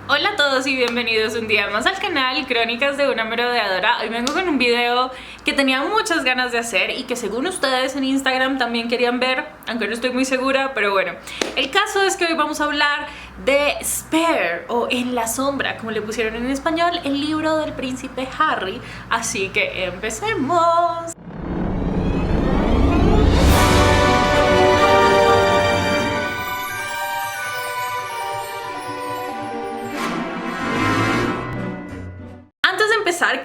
Hola a todos y bienvenidos un día más al canal Crónicas de una Merodeadora. Hoy vengo con un video que tenía muchas ganas de hacer y que según ustedes en Instagram también querían ver, aunque no estoy muy segura, pero bueno. El caso es que hoy vamos a hablar de Spare o En la sombra, como le pusieron en español, el libro del príncipe Harry. Así que empecemos.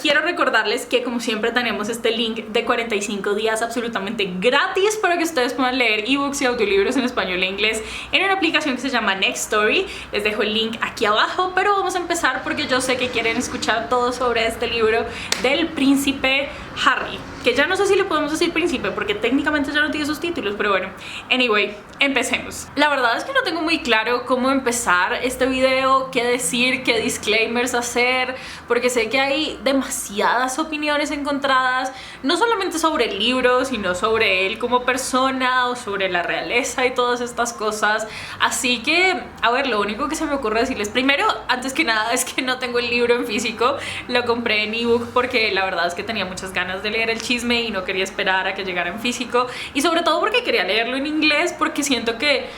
Quiero recordarles que como siempre tenemos este link de 45 días absolutamente gratis para que ustedes puedan leer ebooks y audiolibros en español e inglés en una aplicación que se llama Nextory. Les dejo el link aquí abajo, pero vamos a empezar porque yo sé que quieren escuchar todo sobre este libro del príncipe Harry, que ya no sé si le podemos decir príncipe porque técnicamente ya no tiene sus títulos, pero bueno, anyway, empecemos. La verdad es que no tengo muy claro cómo empezar este video, qué decir, qué disclaimers hacer, porque sé que hay demasiadas opiniones encontradas, no solamente sobre el libro, sino sobre él como persona o sobre la realeza y todas estas cosas. Así que, a ver, lo único que se me ocurre decirles primero, antes que nada, es que no tengo el libro en físico, lo compré en ebook porque la verdad es que tenía muchas ganas de leer el chisme y no quería esperar a que llegara en físico, y sobre todo porque quería leerlo en inglés, porque siento que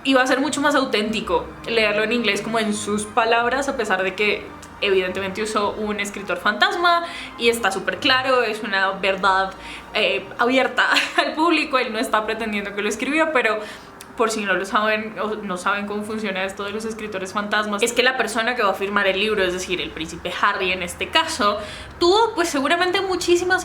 iba a ser mucho más auténtico leerlo en inglés como en sus palabras, a pesar de que evidentemente usó un escritor fantasma y está súper claro, es una verdad abierta al público, él no está pretendiendo que lo escribió, pero por si no lo saben o no saben cómo funciona esto de los escritores fantasmas, es que la persona que va a firmar el libro, es decir, el príncipe Harry en este caso, tuvo pues seguramente muchísimas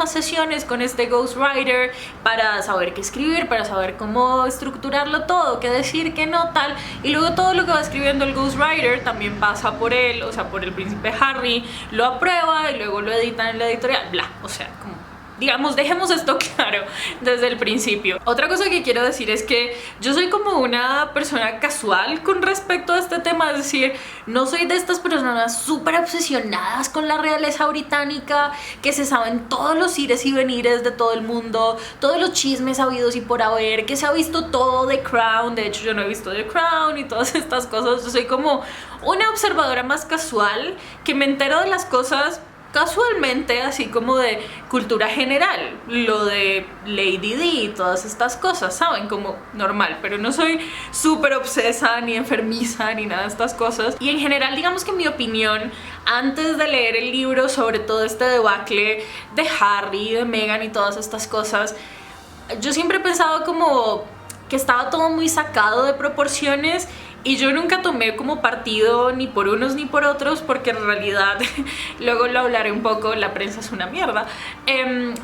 sesiones con este ghostwriter para saber qué escribir, para saber cómo estructurarlo todo, qué decir, qué no, tal, y luego todo lo que va escribiendo el ghostwriter también pasa por él, o sea, por el príncipe Harry, lo aprueba y luego lo editan en la editorial, bla, o sea, como digamos, dejemos esto claro desde el principio. Otra cosa que quiero decir es que yo soy como una persona casual con respecto a este tema, es decir, no soy de estas personas súper obsesionadas con la realeza británica, que se saben todos los ires y venires de todo el mundo, todos los chismes habidos y por haber, que se ha visto todo de Crown. De hecho, yo no he visto The Crown y todas estas cosas. Yo soy como una observadora más casual, que me entero de las cosas casualmente, así como de cultura general, lo de Lady Di y todas estas cosas, ¿saben? Como normal, pero no soy súper obsesa ni enfermiza ni nada de estas cosas. Y en general, digamos que mi opinión antes de leer el libro sobre todo este debacle de Harry, de Meghan y todas estas cosas, yo siempre he pensado como que estaba todo muy sacado de proporciones. Y yo nunca tomé como partido ni por unos ni por otros, porque en realidad, luego lo hablaré un poco, la prensa es una mierda.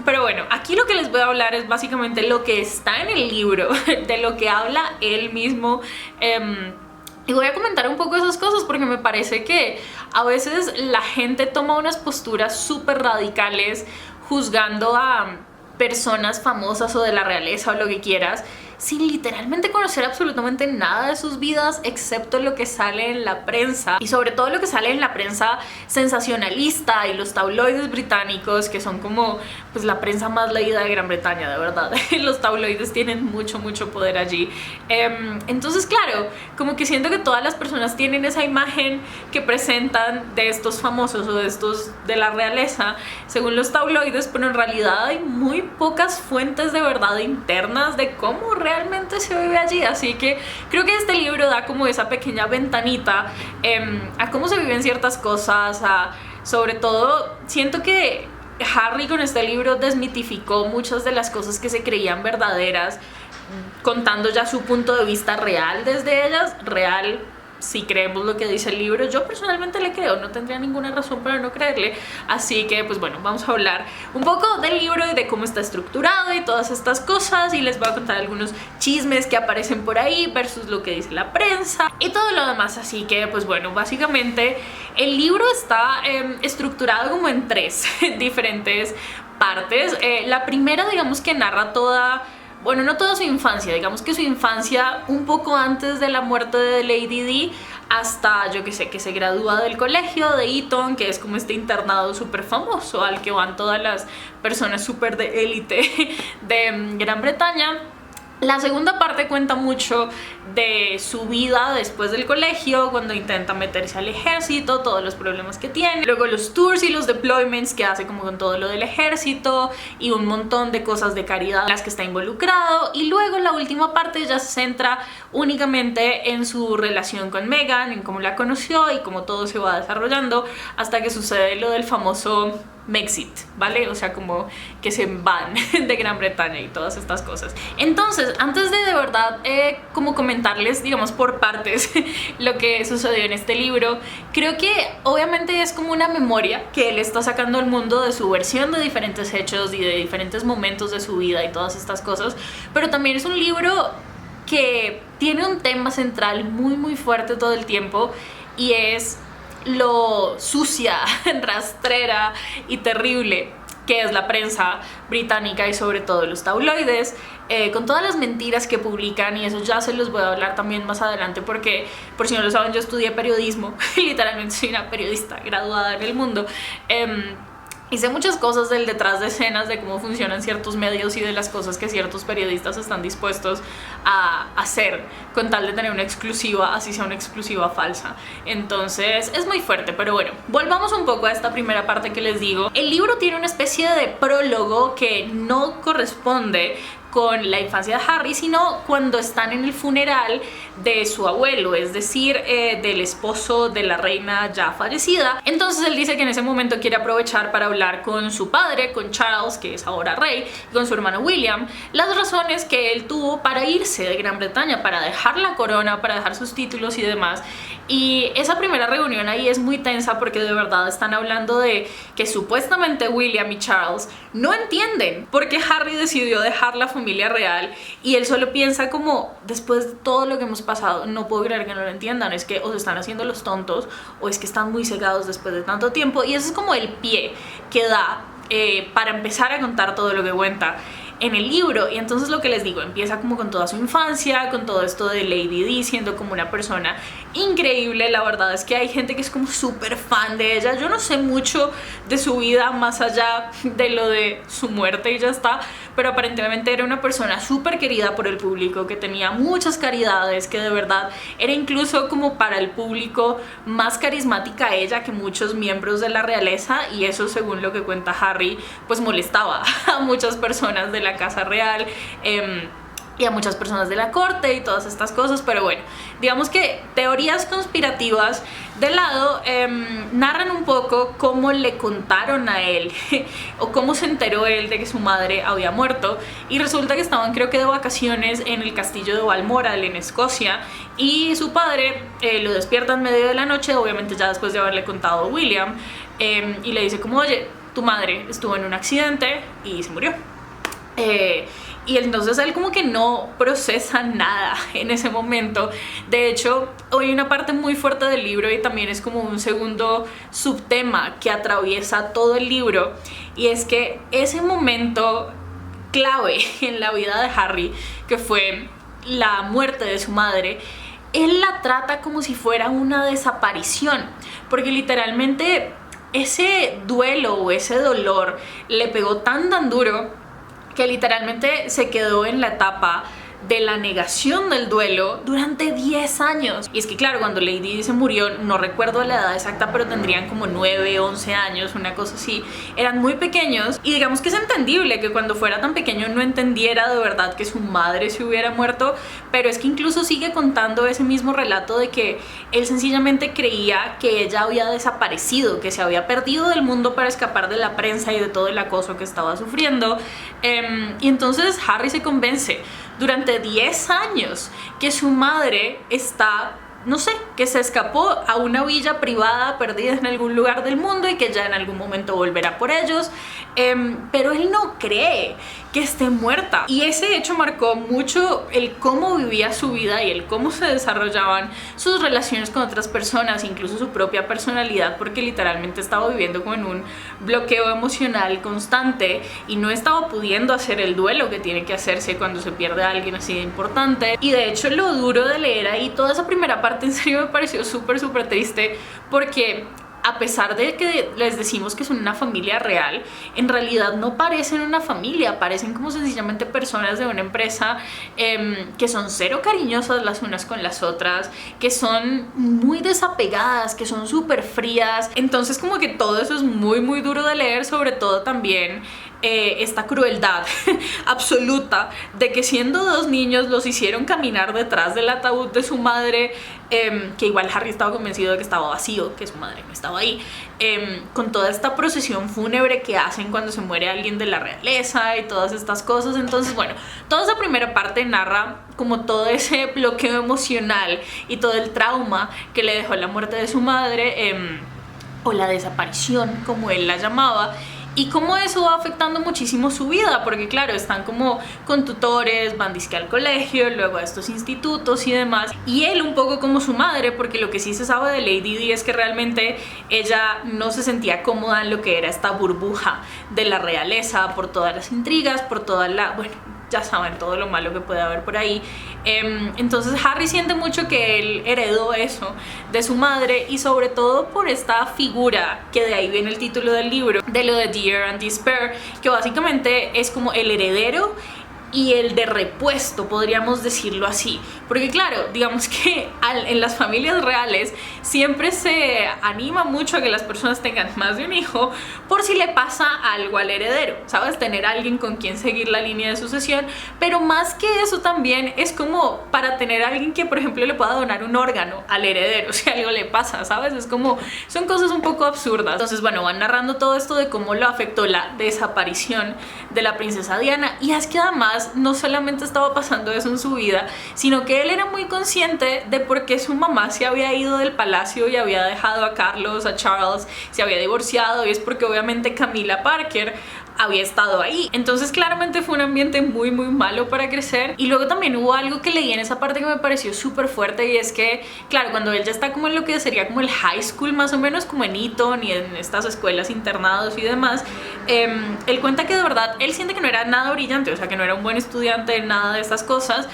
Pero bueno, aquí lo que les voy a hablar es básicamente lo que está en el libro, de lo que habla él mismo. Y voy a comentar un poco esas cosas porque me parece que a veces la gente toma unas posturas súper radicales juzgando a personas famosas o de la realeza o lo que quieras, sin literalmente conocer absolutamente nada de sus vidas, excepto lo que sale en la prensa, y sobre todo lo que sale en la prensa sensacionalista y los tabloides británicos, que son como pues la prensa más leída de Gran Bretaña, de verdad. Los tabloides tienen mucho poder allí. Entonces claro, como que siento que todas las personas tienen esa imagen que presentan de estos famosos o de estos de la realeza según los tabloides, pero en realidad hay muy pocas fuentes de verdad internas de cómo realmente se vive allí. Así que creo que este libro da como esa pequeña ventanita a cómo se viven ciertas cosas, sobre todo siento que Harry con este libro desmitificó muchas de las cosas que se creían verdaderas, contando ya su punto de vista real desde ellas, real si creemos lo que dice el libro. Yo personalmente le creo, no tendría ninguna razón para no creerle. Así que pues bueno, vamos a hablar un poco del libro y de cómo está estructurado y todas estas cosas, y les voy a contar algunos chismes que aparecen por ahí versus lo que dice la prensa y todo lo demás. Así que pues bueno, básicamente el libro está estructurado como en tres diferentes partes. La primera, digamos que narra toda, bueno, no toda su infancia, digamos que su infancia un poco antes de la muerte de Lady Di, hasta, yo que sé, que se gradúa del colegio de Eton, que es como este internado súper famoso al que van todas las personas súper de élite de Gran Bretaña. La segunda parte cuenta mucho de su vida después del colegio, cuando intenta meterse al ejército, todos los problemas que tiene, luego los tours y los deployments que hace como con todo lo del ejército y un montón de cosas de caridad en las que está involucrado, y luego la última parte ya se centra únicamente en su relación con Meghan, en cómo la conoció y cómo todo se va desarrollando hasta que sucede lo del famoso Brexit, ¿vale? O sea, como que se van de Gran Bretaña y todas estas cosas. Entonces, antes de verdad como comentarles, digamos, por partes lo que sucedió en este libro, creo que obviamente es como una memoria que él está sacando al mundo de su versión de diferentes hechos y de diferentes momentos de su vida y todas estas cosas, pero también es un libro que tiene un tema central muy fuerte todo el tiempo, y es lo sucia, rastrera y terrible que es la prensa británica y sobre todo los tabloides, con todas las mentiras que publican, y eso ya se los voy a hablar también más adelante porque, por si no lo saben, yo estudié periodismo, literalmente soy una periodista graduada en el mundo. Hice muchas cosas del detrás de escenas de cómo funcionan ciertos medios y de las cosas que ciertos periodistas están dispuestos a hacer con tal de tener una exclusiva, así sea una exclusiva falsa. Entonces es muy fuerte, pero bueno, volvamos un poco a esta primera parte que les digo. El libro tiene una especie de prólogo que no corresponde con la infancia de Harry, sino cuando están en el funeral de su abuelo, es decir, del esposo de la reina ya fallecida. Entonces él dice que en ese momento quiere aprovechar para hablar con su padre, con Charles, que es ahora rey, y con su hermano William, las razones que él tuvo para irse de Gran Bretaña, para dejar la corona, para dejar sus títulos y demás. Y esa primera reunión ahí es muy tensa porque de verdad están hablando de que supuestamente William y Charles no entienden por qué Harry decidió dejar la familia real, y él solo piensa como, después de todo lo que hemos pasado, no puedo creer que no lo entiendan, es que o se están haciendo los tontos o es que están muy cegados después de tanto tiempo. Y ese es como el pie que da para empezar a contar todo lo que cuenta en el libro. Y entonces lo que les digo, empieza como con toda su infancia, con todo esto de Lady Di siendo como una persona increíble. La verdad es que hay gente que es como súper fan de ella. Yo no sé mucho de su vida más allá de lo de su muerte y ya está, pero aparentemente era una persona súper querida por el público, que tenía muchas caridades, que de verdad era incluso como para el público más carismática ella que muchos miembros de la realeza, y eso, según lo que cuenta Harry, pues molestaba a muchas personas de la casa real y a muchas personas de la corte y todas estas cosas. Pero bueno, digamos que teorías conspirativas de lado, narran un poco cómo le contaron a él o cómo se enteró él de que su madre había muerto, y resulta que estaban, creo que de vacaciones, en el castillo de Balmoral en Escocia, y su padre lo despierta en medio de la noche, obviamente ya después de haberle contado a William, y le dice como, oye, tu madre estuvo en un accidente y se murió. Y entonces él como que no procesa nada en ese momento. De hecho, hay una parte muy fuerte del libro y también es como un segundo subtema que atraviesa todo el libro, y es que ese momento clave en la vida de Harry, que fue la muerte de su madre, él la trata como si fuera una desaparición, porque literalmente ese duelo o ese dolor le pegó tan duro que literalmente se quedó en la etapa de la negación del duelo durante 10 años. Y es que claro, cuando Lady Di se murió, no recuerdo la edad exacta, pero tendrían como 9, 11 años, una cosa así. Eran muy pequeños, y digamos que es entendible que cuando fuera tan pequeño no entendiera de verdad que su madre se hubiera muerto, pero es que incluso sigue contando ese mismo relato de que él sencillamente creía que ella había desaparecido, que se había perdido del mundo para escapar de la prensa y de todo el acoso que estaba sufriendo. Y entonces Harry se convence durante 10 años que su madre está, no sé, que se escapó a una villa privada perdida en algún lugar del mundo y que ya en algún momento volverá por ellos, pero él no cree que esté muerta. Y ese hecho marcó mucho el cómo vivía su vida y el cómo se desarrollaban sus relaciones con otras personas, incluso su propia personalidad, porque literalmente estaba viviendo como en un bloqueo emocional constante y no estaba pudiendo hacer el duelo que tiene que hacerse cuando se pierde a alguien así de importante. Y de hecho lo duro de leer ahí toda esa primera parte, en serio me pareció súper triste, porque a pesar de que les decimos que son una familia real, en realidad no parecen una familia, parecen como sencillamente personas de una empresa que son cero cariñosas las unas con las otras, que son muy desapegadas, que son súper frías. Entonces como que todo eso es muy muy duro de leer, sobre todo también esta crueldad absoluta de que siendo dos niños los hicieron caminar detrás del ataúd de su madre, que igual Harry estaba convencido de que estaba vacío, que su madre no estaba ahí, con toda esta procesión fúnebre que hacen cuando se muere alguien de la realeza y todas estas cosas. Entonces bueno, toda esa primera parte narra como todo ese bloqueo emocional y todo el trauma que le dejó la muerte de su madre, o la desaparición como él la llamaba, y cómo eso va afectando muchísimo su vida, porque claro, están como con tutores, van disque al colegio, luego a estos institutos y demás, y él un poco como su madre, porque lo que sí se sabe de Lady Di es que realmente ella no se sentía cómoda en lo que era esta burbuja de la realeza, por todas las intrigas, por toda la, bueno, ya saben, todo lo malo que puede haber por ahí. Entonces Harry siente mucho que él heredó eso de su madre, y sobre todo por esta figura, que de ahí viene el título del libro, de lo de Dear and Despair, que básicamente es como el heredero y el de repuesto, podríamos decirlo así, porque claro, digamos que en las familias reales siempre se anima mucho a que las personas tengan más de un hijo por si le pasa algo al heredero, ¿sabes? Tener a alguien con quien seguir la línea de sucesión, pero más que eso también es como para tener a alguien que por ejemplo le pueda donar un órgano al heredero si algo le pasa, ¿sabes? Es como, son cosas un poco absurdas. Entonces bueno, van narrando todo esto de cómo lo afectó la desaparición de la princesa Diana, y es que además no solamente estaba pasando eso en su vida, sino que él era muy consciente de por qué su mamá se había ido del palacio y había dejado a Carlos, a Charles, se había divorciado, y es porque obviamente Camilla Parker había estado ahí. Entonces claramente fue un ambiente muy muy malo para crecer. Y luego también hubo algo que leí en esa parte que me pareció súper fuerte, y es que claro, cuando él ya está como en lo que sería como el high school más o menos, como en Eton y en estas escuelas internados y demás, él cuenta que de verdad él siente que no era nada brillante, o sea que no era un buen estudiante, nada de estas cosas,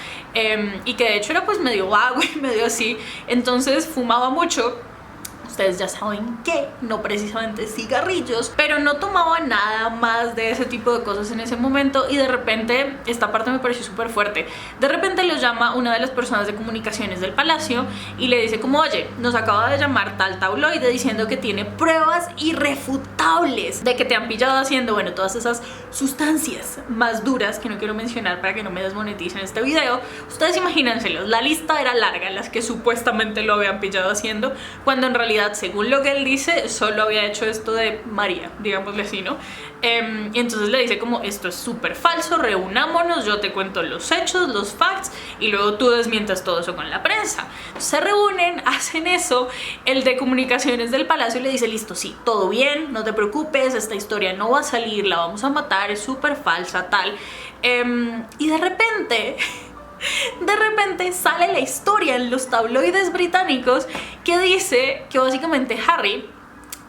y que de hecho era pues medio vago y medio así. Entonces fumaba mucho. Ustedes ya saben que no precisamente cigarrillos, pero no tomaba nada más de ese tipo de cosas en ese momento. Y de repente, esta parte me pareció súper fuerte, de repente lo llama una de las personas de comunicaciones del palacio y le dice como, oye, nos acaba de llamar tal tabloide diciendo que tiene pruebas irrefutables de que te han pillado haciendo, bueno, todas esas sustancias más duras que no quiero mencionar para que no me desmoneticen este video. Ustedes imagínenselos, la lista era larga, las que supuestamente lo habían pillado haciendo, cuando en realidad, según lo que él dice, solo había hecho esto de María, digámosle así, ¿no? Y entonces le dice como, esto es súper falso, reunámonos, yo te cuento los hechos, los facts, y luego tú desmientas todo eso con la prensa. Se reúnen, hacen eso, el de comunicaciones del palacio le dice, listo, sí, todo bien, no te preocupes, esta historia no va a salir, la vamos a matar, es súper falsa, tal. Y de repente sale la historia en los tabloides británicos que dice que básicamente Harry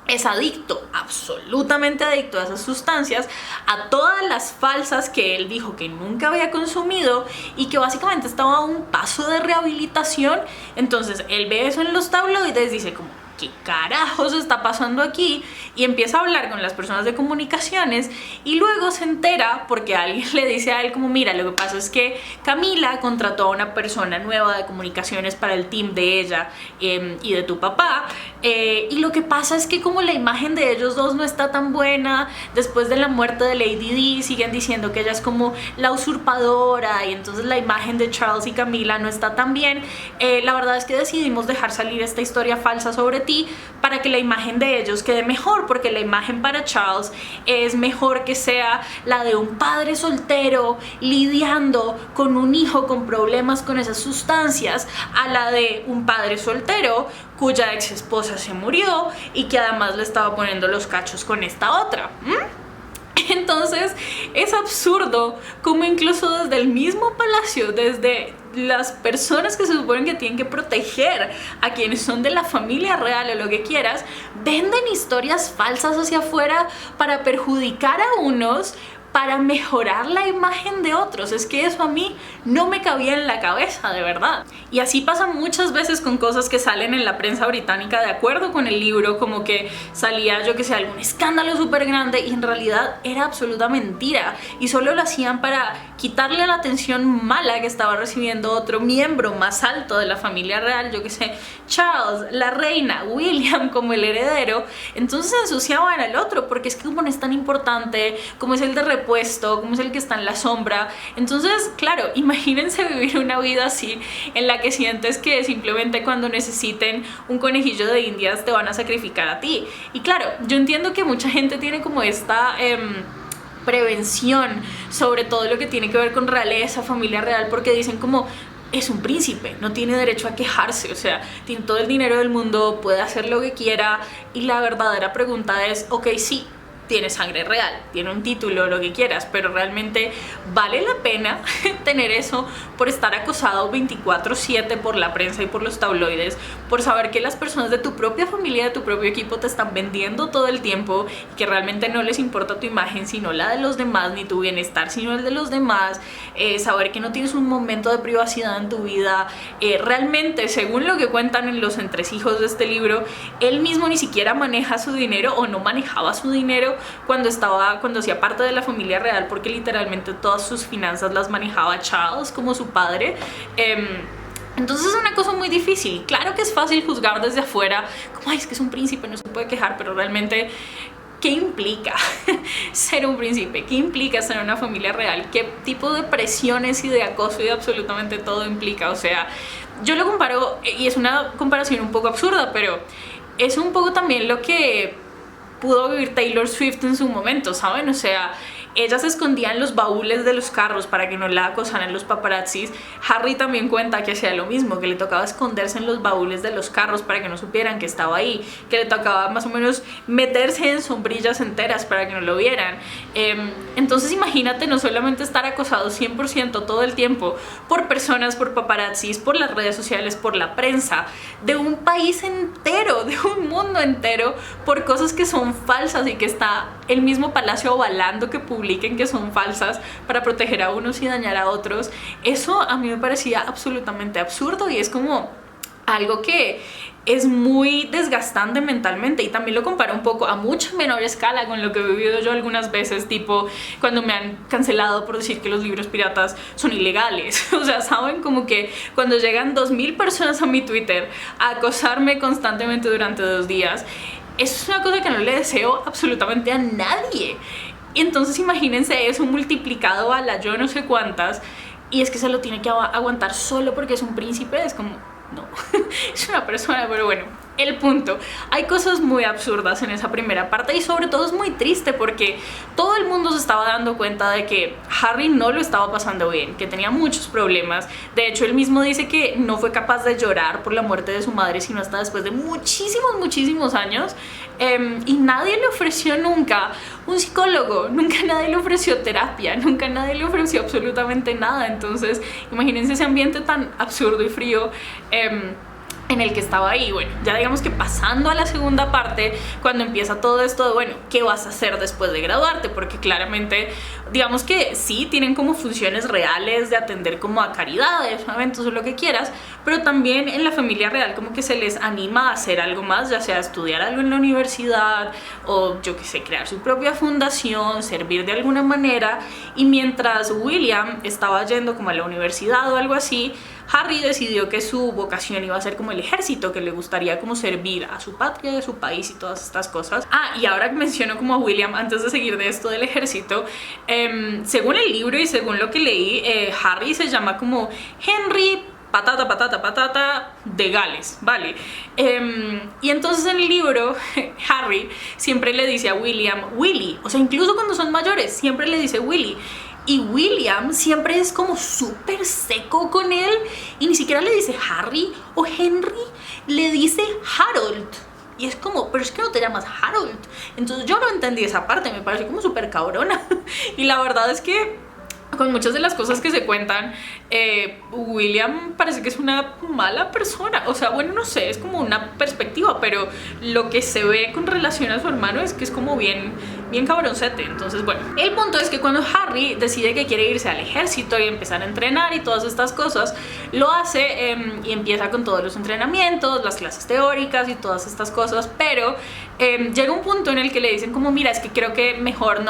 es adicto, absolutamente adicto a esas sustancias, a todas las falsas que él dijo que nunca había consumido, y que básicamente estaba a un paso de rehabilitación. Entonces él ve eso en los tabloides, dice como, ¿qué carajos está pasando aquí? Y empieza a hablar con las personas de comunicaciones, y luego se entera porque alguien le dice a él como, mira, lo que pasa es que Camila contrató a una persona nueva de comunicaciones para el team de ella y de tu papá, y lo que pasa es que como la imagen de ellos dos no está tan buena, después de la muerte de Lady Di siguen diciendo que ella es como la usurpadora, y entonces la imagen de Charles y Camila no está tan bien. La verdad es que decidimos dejar salir esta historia falsa sobre ti para que la imagen de ellos quede mejor, porque la imagen para Charles es mejor que sea la de un padre soltero lidiando con un hijo con problemas con esas sustancias, a la de un padre soltero cuya ex esposa se murió y que además le estaba poniendo los cachos con esta otra. Entonces es absurdo como incluso desde el mismo palacio, desde las personas que se suponen que tienen que proteger a quienes son de la familia real o lo que quieras, venden historias falsas hacia afuera para perjudicar a unos, para mejorar la imagen de otros. Es que eso a mí no me cabía en la cabeza, de verdad. Y así pasa muchas veces con cosas que salen en la prensa británica de acuerdo con el libro, como que salía, yo que sé, algún escándalo súper grande y en realidad era absoluta mentira y solo lo hacían para quitarle la atención mala que estaba recibiendo otro miembro más alto de la familia real, yo que sé, Charles, la reina, William como el heredero. Entonces ensuciaban al otro porque es que como no es tan importante, como es el de repuesto, como es el que está en la sombra. Entonces, claro, imagínense vivir una vida así en la que sientes que simplemente cuando necesiten un conejillo de indias te van a sacrificar a ti. Y claro, yo entiendo que mucha gente tiene como esta prevención sobre todo lo que tiene que ver con realeza, familia real, porque dicen como es un príncipe, no tiene derecho a quejarse, o sea, tiene todo el dinero del mundo, puede hacer lo que quiera. Y la verdadera pregunta es, ok, sí, tiene sangre real, tiene un título, lo que quieras, pero realmente vale la pena tener eso por estar acosado 24/7 por la prensa y por los tabloides, por saber que las personas de tu propia familia, de tu propio equipo te están vendiendo todo el tiempo y que realmente no les importa tu imagen sino la de los demás, ni tu bienestar sino el de los demás, saber que no tienes un momento de privacidad en tu vida. Realmente, según lo que cuentan en los entresijos de este libro, él mismo ni siquiera maneja su dinero o no manejaba su dinero cuando hacía parte de la familia real, porque literalmente todas sus finanzas las manejaba Charles como su padre. Entonces es una cosa muy difícil. Claro que es fácil juzgar desde afuera como, ay, es que es un príncipe, no se puede quejar, pero realmente ¿qué implica ser un príncipe? ¿Qué implica ser una familia real? ¿Qué tipo de presiones y de acoso y de absolutamente todo implica? O sea, yo lo comparo, y es una comparación un poco absurda, pero es un poco también lo que pudo vivir Taylor Swift en su momento, ¿saben? O sea, ella se escondía en los baúles de los carros para que no la acosaran los paparazzis. Harry también cuenta que hacía lo mismo, que le tocaba esconderse en los baúles de los carros para que no supieran que estaba ahí, que le tocaba más o menos meterse en sombrillas enteras para que no lo vieran. Entonces imagínate no solamente estar acosado 100% todo el tiempo por personas, por paparazzis, por las redes sociales, por la prensa, de un país entero, de un mundo entero, por cosas que son falsas y que está el mismo palacio avalando que publiquen que son falsas para proteger a unos y dañar a otros. Eso a mí me parecía absolutamente absurdo y es como algo que es muy desgastante mentalmente. Y también lo comparo un poco a mucha menor escala con lo que he vivido yo algunas veces, tipo cuando me han cancelado por decir que los libros piratas son ilegales. O sea, saben, como que cuando llegan 2000 personas a mi Twitter a acosarme constantemente durante 2 días, eso es una cosa que no le deseo absolutamente a nadie. Y entonces imagínense eso multiplicado a la yo no sé cuántas, y es que se lo tiene que aguantar solo porque es un príncipe. Es como, no, es una persona. Pero bueno, el punto, hay cosas muy absurdas en esa primera parte y sobre todo es muy triste porque todo el mundo se estaba dando cuenta de que Harry no lo estaba pasando bien, que tenía muchos problemas. De hecho, él mismo dice que no fue capaz de llorar por la muerte de su madre sino hasta después de muchísimos años. Y nadie le ofreció nunca un psicólogo, nunca nadie le ofreció terapia, nunca nadie le ofreció absolutamente nada. Entonces imagínense ese ambiente tan absurdo y frío en el que estaba ahí. Bueno, ya digamos que pasando a la segunda parte, cuando empieza todo esto de, bueno, ¿qué vas a hacer después de graduarte? Porque claramente, digamos que sí, tienen como funciones reales de atender como a caridades, eventos o lo que quieras, pero también en la familia real como que se les anima a hacer algo más, ya sea estudiar algo en la universidad o yo que sé, crear su propia fundación, servir de alguna manera. Y mientras William estaba yendo como a la universidad o algo así, Harry decidió que su vocación iba a ser como el ejército, que le gustaría como servir a su patria, a su país y todas estas cosas. Y ahora que menciono como a William, antes de seguir de esto del ejército, según el libro y según lo que leí, Harry se llama como Henry patata de Gales, ¿vale? Y entonces en el libro Harry siempre le dice a William Willy, o sea, incluso cuando son mayores siempre le dice Willy. Y William siempre es como súper seco con él y ni siquiera le dice Harry o Henry, le dice Harold. Y es como, pero es que no te llamas Harold. Entonces yo no entendí esa parte, me pareció como súper cabrona. Y la verdad es que con muchas de las cosas que se cuentan, William parece que es una mala persona. O sea, bueno, no sé, es como una perspectiva, pero lo que se ve con relación a su hermano es que es como bien bien cabroncete. Entonces bueno, el punto es que cuando Harry decide que quiere irse al ejército y empezar a entrenar y todas estas cosas, lo hace y empieza con todos los entrenamientos, las clases teóricas y todas estas cosas, pero llega un punto en el que le dicen como mira, es que creo que mejor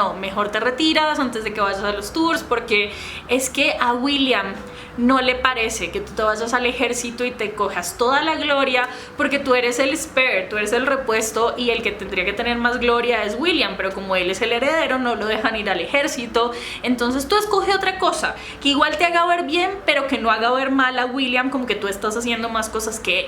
te retiras antes de que vayas a los tours, porque es que a William no le parece que tú te vayas al ejército y te cojas toda la gloria, porque tú eres el spare, tú eres el repuesto y el que tendría que tener más gloria es William, pero como él es el heredero no lo dejan ir al ejército, entonces tú escoge otra cosa que igual te haga ver bien pero que no haga ver mal a William, como que tú estás haciendo más cosas que él.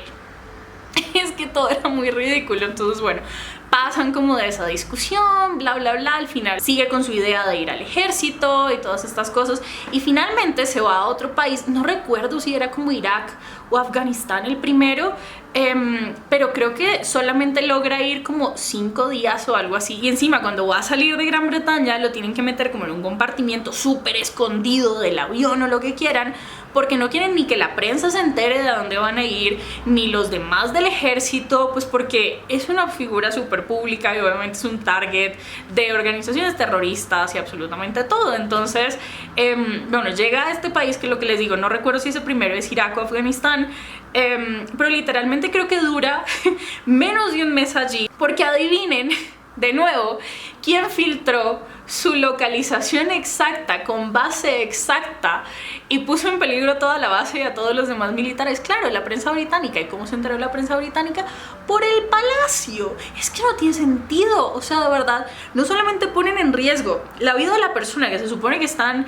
Es que todo era muy ridículo. Entonces bueno, pasan como de esa discusión, bla bla bla, al final sigue con su idea de ir al ejército y todas estas cosas y finalmente se va a otro país, no recuerdo si era como Irak o Afganistán el primero, pero creo que solamente logra ir como 5 días o algo así, y encima cuando va a salir de Gran Bretaña lo tienen que meter como en un compartimiento súper escondido del avión o lo que quieran, porque no quieren ni que la prensa se entere de a dónde van a ir, ni los demás del ejército, pues porque es una figura súper pública y obviamente es un target de organizaciones terroristas y absolutamente todo. Entonces, bueno, llega a este país que lo que les digo, no recuerdo si ese primero es Irak o Afganistán, pero literalmente creo que dura menos de un mes allí, porque adivinen, de nuevo, quién filtró su localización exacta, con base exacta, y puso en peligro toda la base y a todos los demás militares. Claro, la prensa británica. ¿Y cómo se enteró la prensa británica? Por el palacio. Es que no tiene sentido. O sea, de verdad, no solamente ponen en riesgo la vida de la persona que se supone que están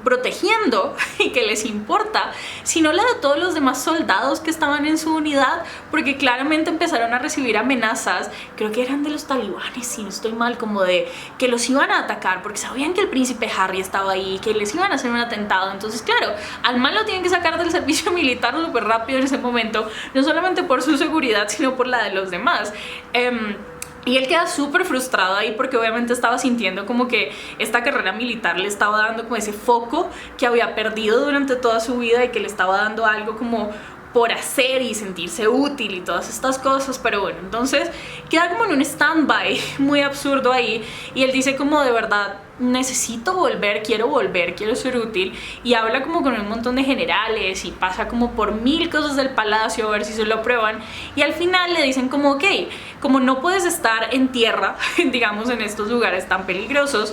protegiendo y que les importa, sino la de todos los demás soldados que estaban en su unidad, porque claramente empezaron a recibir amenazas, creo que eran de los talibanes, si no estoy mal, como de que los iban a atacar, porque sabían que el príncipe Harry estaba ahí, que les iban a hacer un atentado. Entonces claro, al mal lo tienen que sacar del servicio militar súper rápido en ese momento, no solamente por su seguridad, sino por la de los demás. Y él queda súper frustrado ahí porque obviamente estaba sintiendo como que esta carrera militar le estaba dando como ese foco que había perdido durante toda su vida y que le estaba dando algo como por hacer y sentirse útil y todas estas cosas. Pero bueno, entonces queda como en un stand-by muy absurdo ahí y él dice como de verdad necesito volver, quiero ser útil, y habla como con un montón de generales y pasa como por 1000 cosas del palacio a ver si se lo aprueban, y al final le dicen como ok, como no puedes estar en tierra digamos en estos lugares tan peligrosos,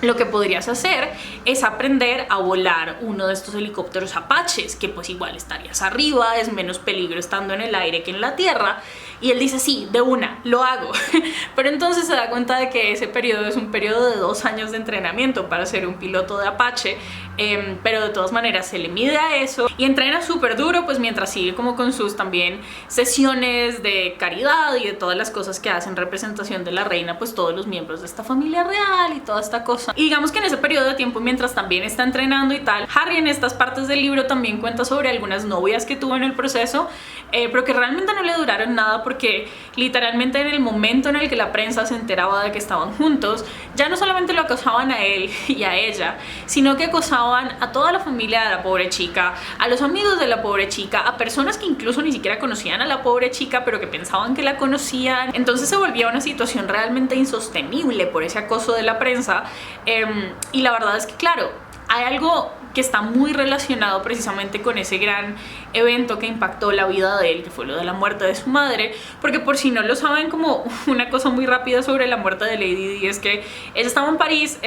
lo que podrías hacer es aprender a volar uno de estos helicópteros Apaches, que pues igual estarías arriba, es menos peligro estando en el aire que en la tierra. Y él dice sí, de una, lo hago. Pero entonces se da cuenta de que ese periodo es un periodo de 2 años de entrenamiento para ser un piloto de Apache, pero de todas maneras se le mide a eso y entrena súper duro, pues mientras sigue como con sus también sesiones de caridad y de todas las cosas que hacen representación de la reina, pues todos los miembros de esta familia real y toda esta cosa. Y digamos que en ese periodo de tiempo, mientras también está entrenando y tal, Harry en estas partes del libro también cuenta sobre algunas novias que tuvo en el proceso, pero que realmente no le duraron nada, porque literalmente en el momento en el que la prensa se enteraba de que estaban juntos, ya no solamente lo acosaban a él y a ella, sino que acosaban a toda la familia de la pobre chica, a los amigos de la pobre chica, a personas que incluso ni siquiera conocían a la pobre chica, pero que pensaban que la conocían. Entonces se volvía una situación realmente insostenible por ese acoso de la prensa, y la verdad es que claro, hay algo que está muy relacionado precisamente con ese gran evento que impactó la vida de él, que fue lo de la muerte de su madre, porque por si no lo saben, como una cosa muy rápida sobre la muerte de Lady Di es que ella estaba en París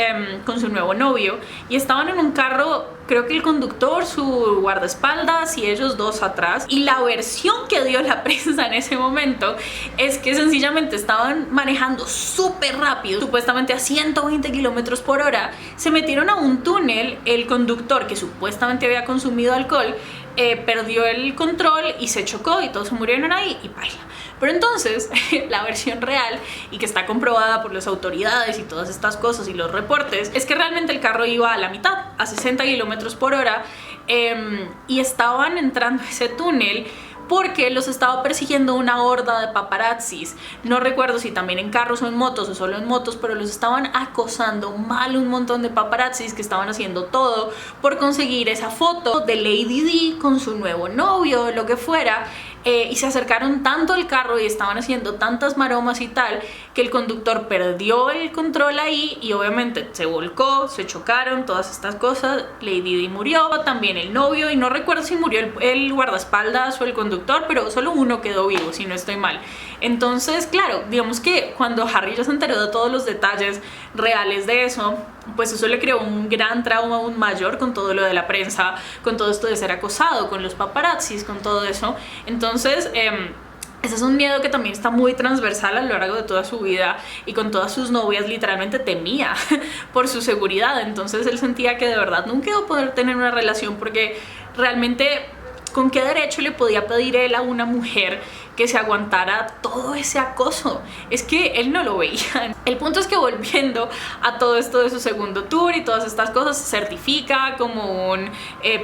con su nuevo novio y estaban en un carro, creo que el conductor, su guardaespaldas y ellos dos atrás, y la versión que dio la prensa en ese momento es que sencillamente estaban manejando súper rápido, supuestamente a 120 kilómetros por hora, se metieron a un túnel, el conductor, que supuestamente había consumido alcohol, perdió el control y se chocó y todos se murieron ahí y baila. Pero entonces la versión real, y que está comprobada por las autoridades y todas estas cosas y los reportes, es que realmente el carro iba a la mitad, a 60 kilómetros por hora, y estaban entrando a ese túnel porque los estaba persiguiendo una horda de paparazzis. No recuerdo si también en carros o en motos o solo en motos, pero los estaban acosando mal un montón de paparazzis que estaban haciendo todo por conseguir esa foto de Lady Di con su nuevo novio, lo que fuera. y se acercaron tanto al carro y estaban haciendo tantas maromas y tal, que el conductor perdió el control ahí y obviamente se volcó, se chocaron, todas estas cosas. Lady Di murió, también el novio, y no recuerdo si murió el guardaespaldas o el conductor, pero solo uno quedó vivo, si no estoy mal. Entonces, claro, digamos que cuando Harry ya se enteró de todos los detalles reales de eso, pues eso le creó un gran trauma aún mayor con todo lo de la prensa, con todo esto de ser acosado, con los paparazzis, con todo eso. Entonces, ese es un miedo que también está muy transversal a lo largo de toda su vida, y con todas sus novias literalmente temía por su seguridad. Entonces él sentía que de verdad nunca iba a poder tener una relación, porque realmente ¿con qué derecho le podía pedir él a una mujer que se aguantara todo ese acoso? Es que él no lo veía. El punto es que, volviendo a todo esto de su segundo tour y todas estas cosas, se certifica como un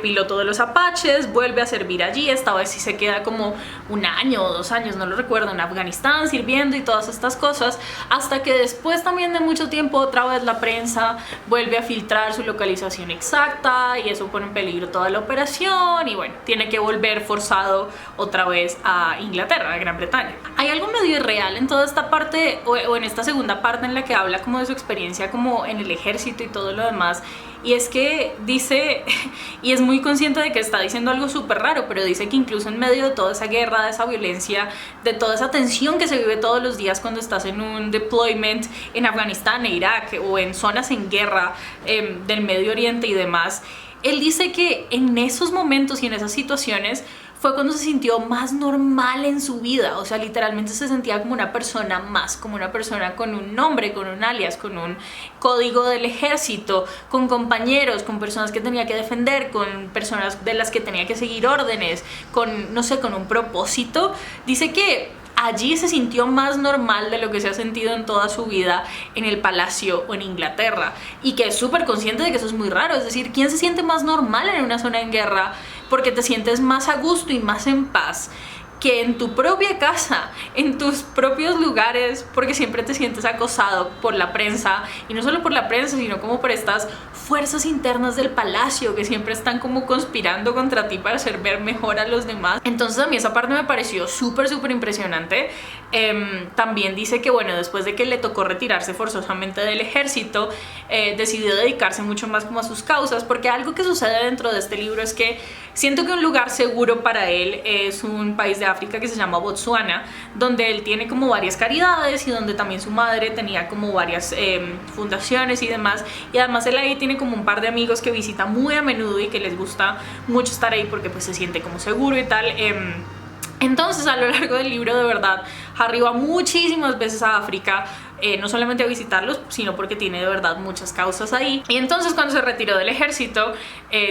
piloto de los Apaches, vuelve a servir allí. Esta vez sí se queda como 1 año o 2 años, no lo recuerdo, en Afganistán sirviendo y todas estas cosas, hasta que después también de mucho tiempo otra vez la prensa vuelve a filtrar su localización exacta, y eso pone en peligro toda la operación, y bueno, tiene que volver forzado otra vez a Inglaterra, a Gran Bretaña. Hay algo medio irreal en toda esta parte, o en esta segunda parte, en la que habla como de su experiencia como en el ejército y todo lo demás, y es que dice, y es muy consciente de que está diciendo algo súper raro, pero dice que incluso en medio de toda esa guerra, de esa violencia, de toda esa tensión que se vive todos los días cuando estás en un deployment en Afganistán e Irak, o en zonas en guerra del Medio Oriente y demás, él dice que en esos momentos y en esas situaciones fue cuando se sintió más normal en su vida. O sea, literalmente se sentía como una persona más, como una persona con un nombre, con un alias, con un código del ejército, con compañeros, con personas que tenía que defender, con personas de las que tenía que seguir órdenes, con, no sé, con un propósito. Dice que allí se sintió más normal de lo que se ha sentido en toda su vida en el palacio o en Inglaterra, y que es súper consciente de que eso es muy raro. Es decir, ¿quién se siente más normal en una zona en guerra? Porque te sientes más a gusto y más en paz que en tu propia casa, en tus propios lugares, porque siempre te sientes acosado por la prensa, y no solo por la prensa, sino como por estas fuerzas internas del palacio que siempre están como conspirando contra ti para hacer ver mejor a los demás. Entonces a mí esa parte me pareció súper impresionante. También dice que bueno, después de que le tocó retirarse forzosamente del ejército, decidió dedicarse mucho más como a sus causas, porque algo que sucede dentro de este libro es que siento que un lugar seguro para él es un país de África que se llama Botsuana, donde él tiene como varias caridades, y donde también su madre tenía como varias fundaciones y demás, y además él ahí tiene como un par de amigos que visita muy a menudo y que les gusta mucho estar ahí porque pues se siente como seguro y tal. Entonces a lo largo del libro, de verdad, Harry va muchísimas veces a África, no solamente a visitarlos, sino porque tiene de verdad muchas causas ahí. Y entonces cuando se retiró del ejército,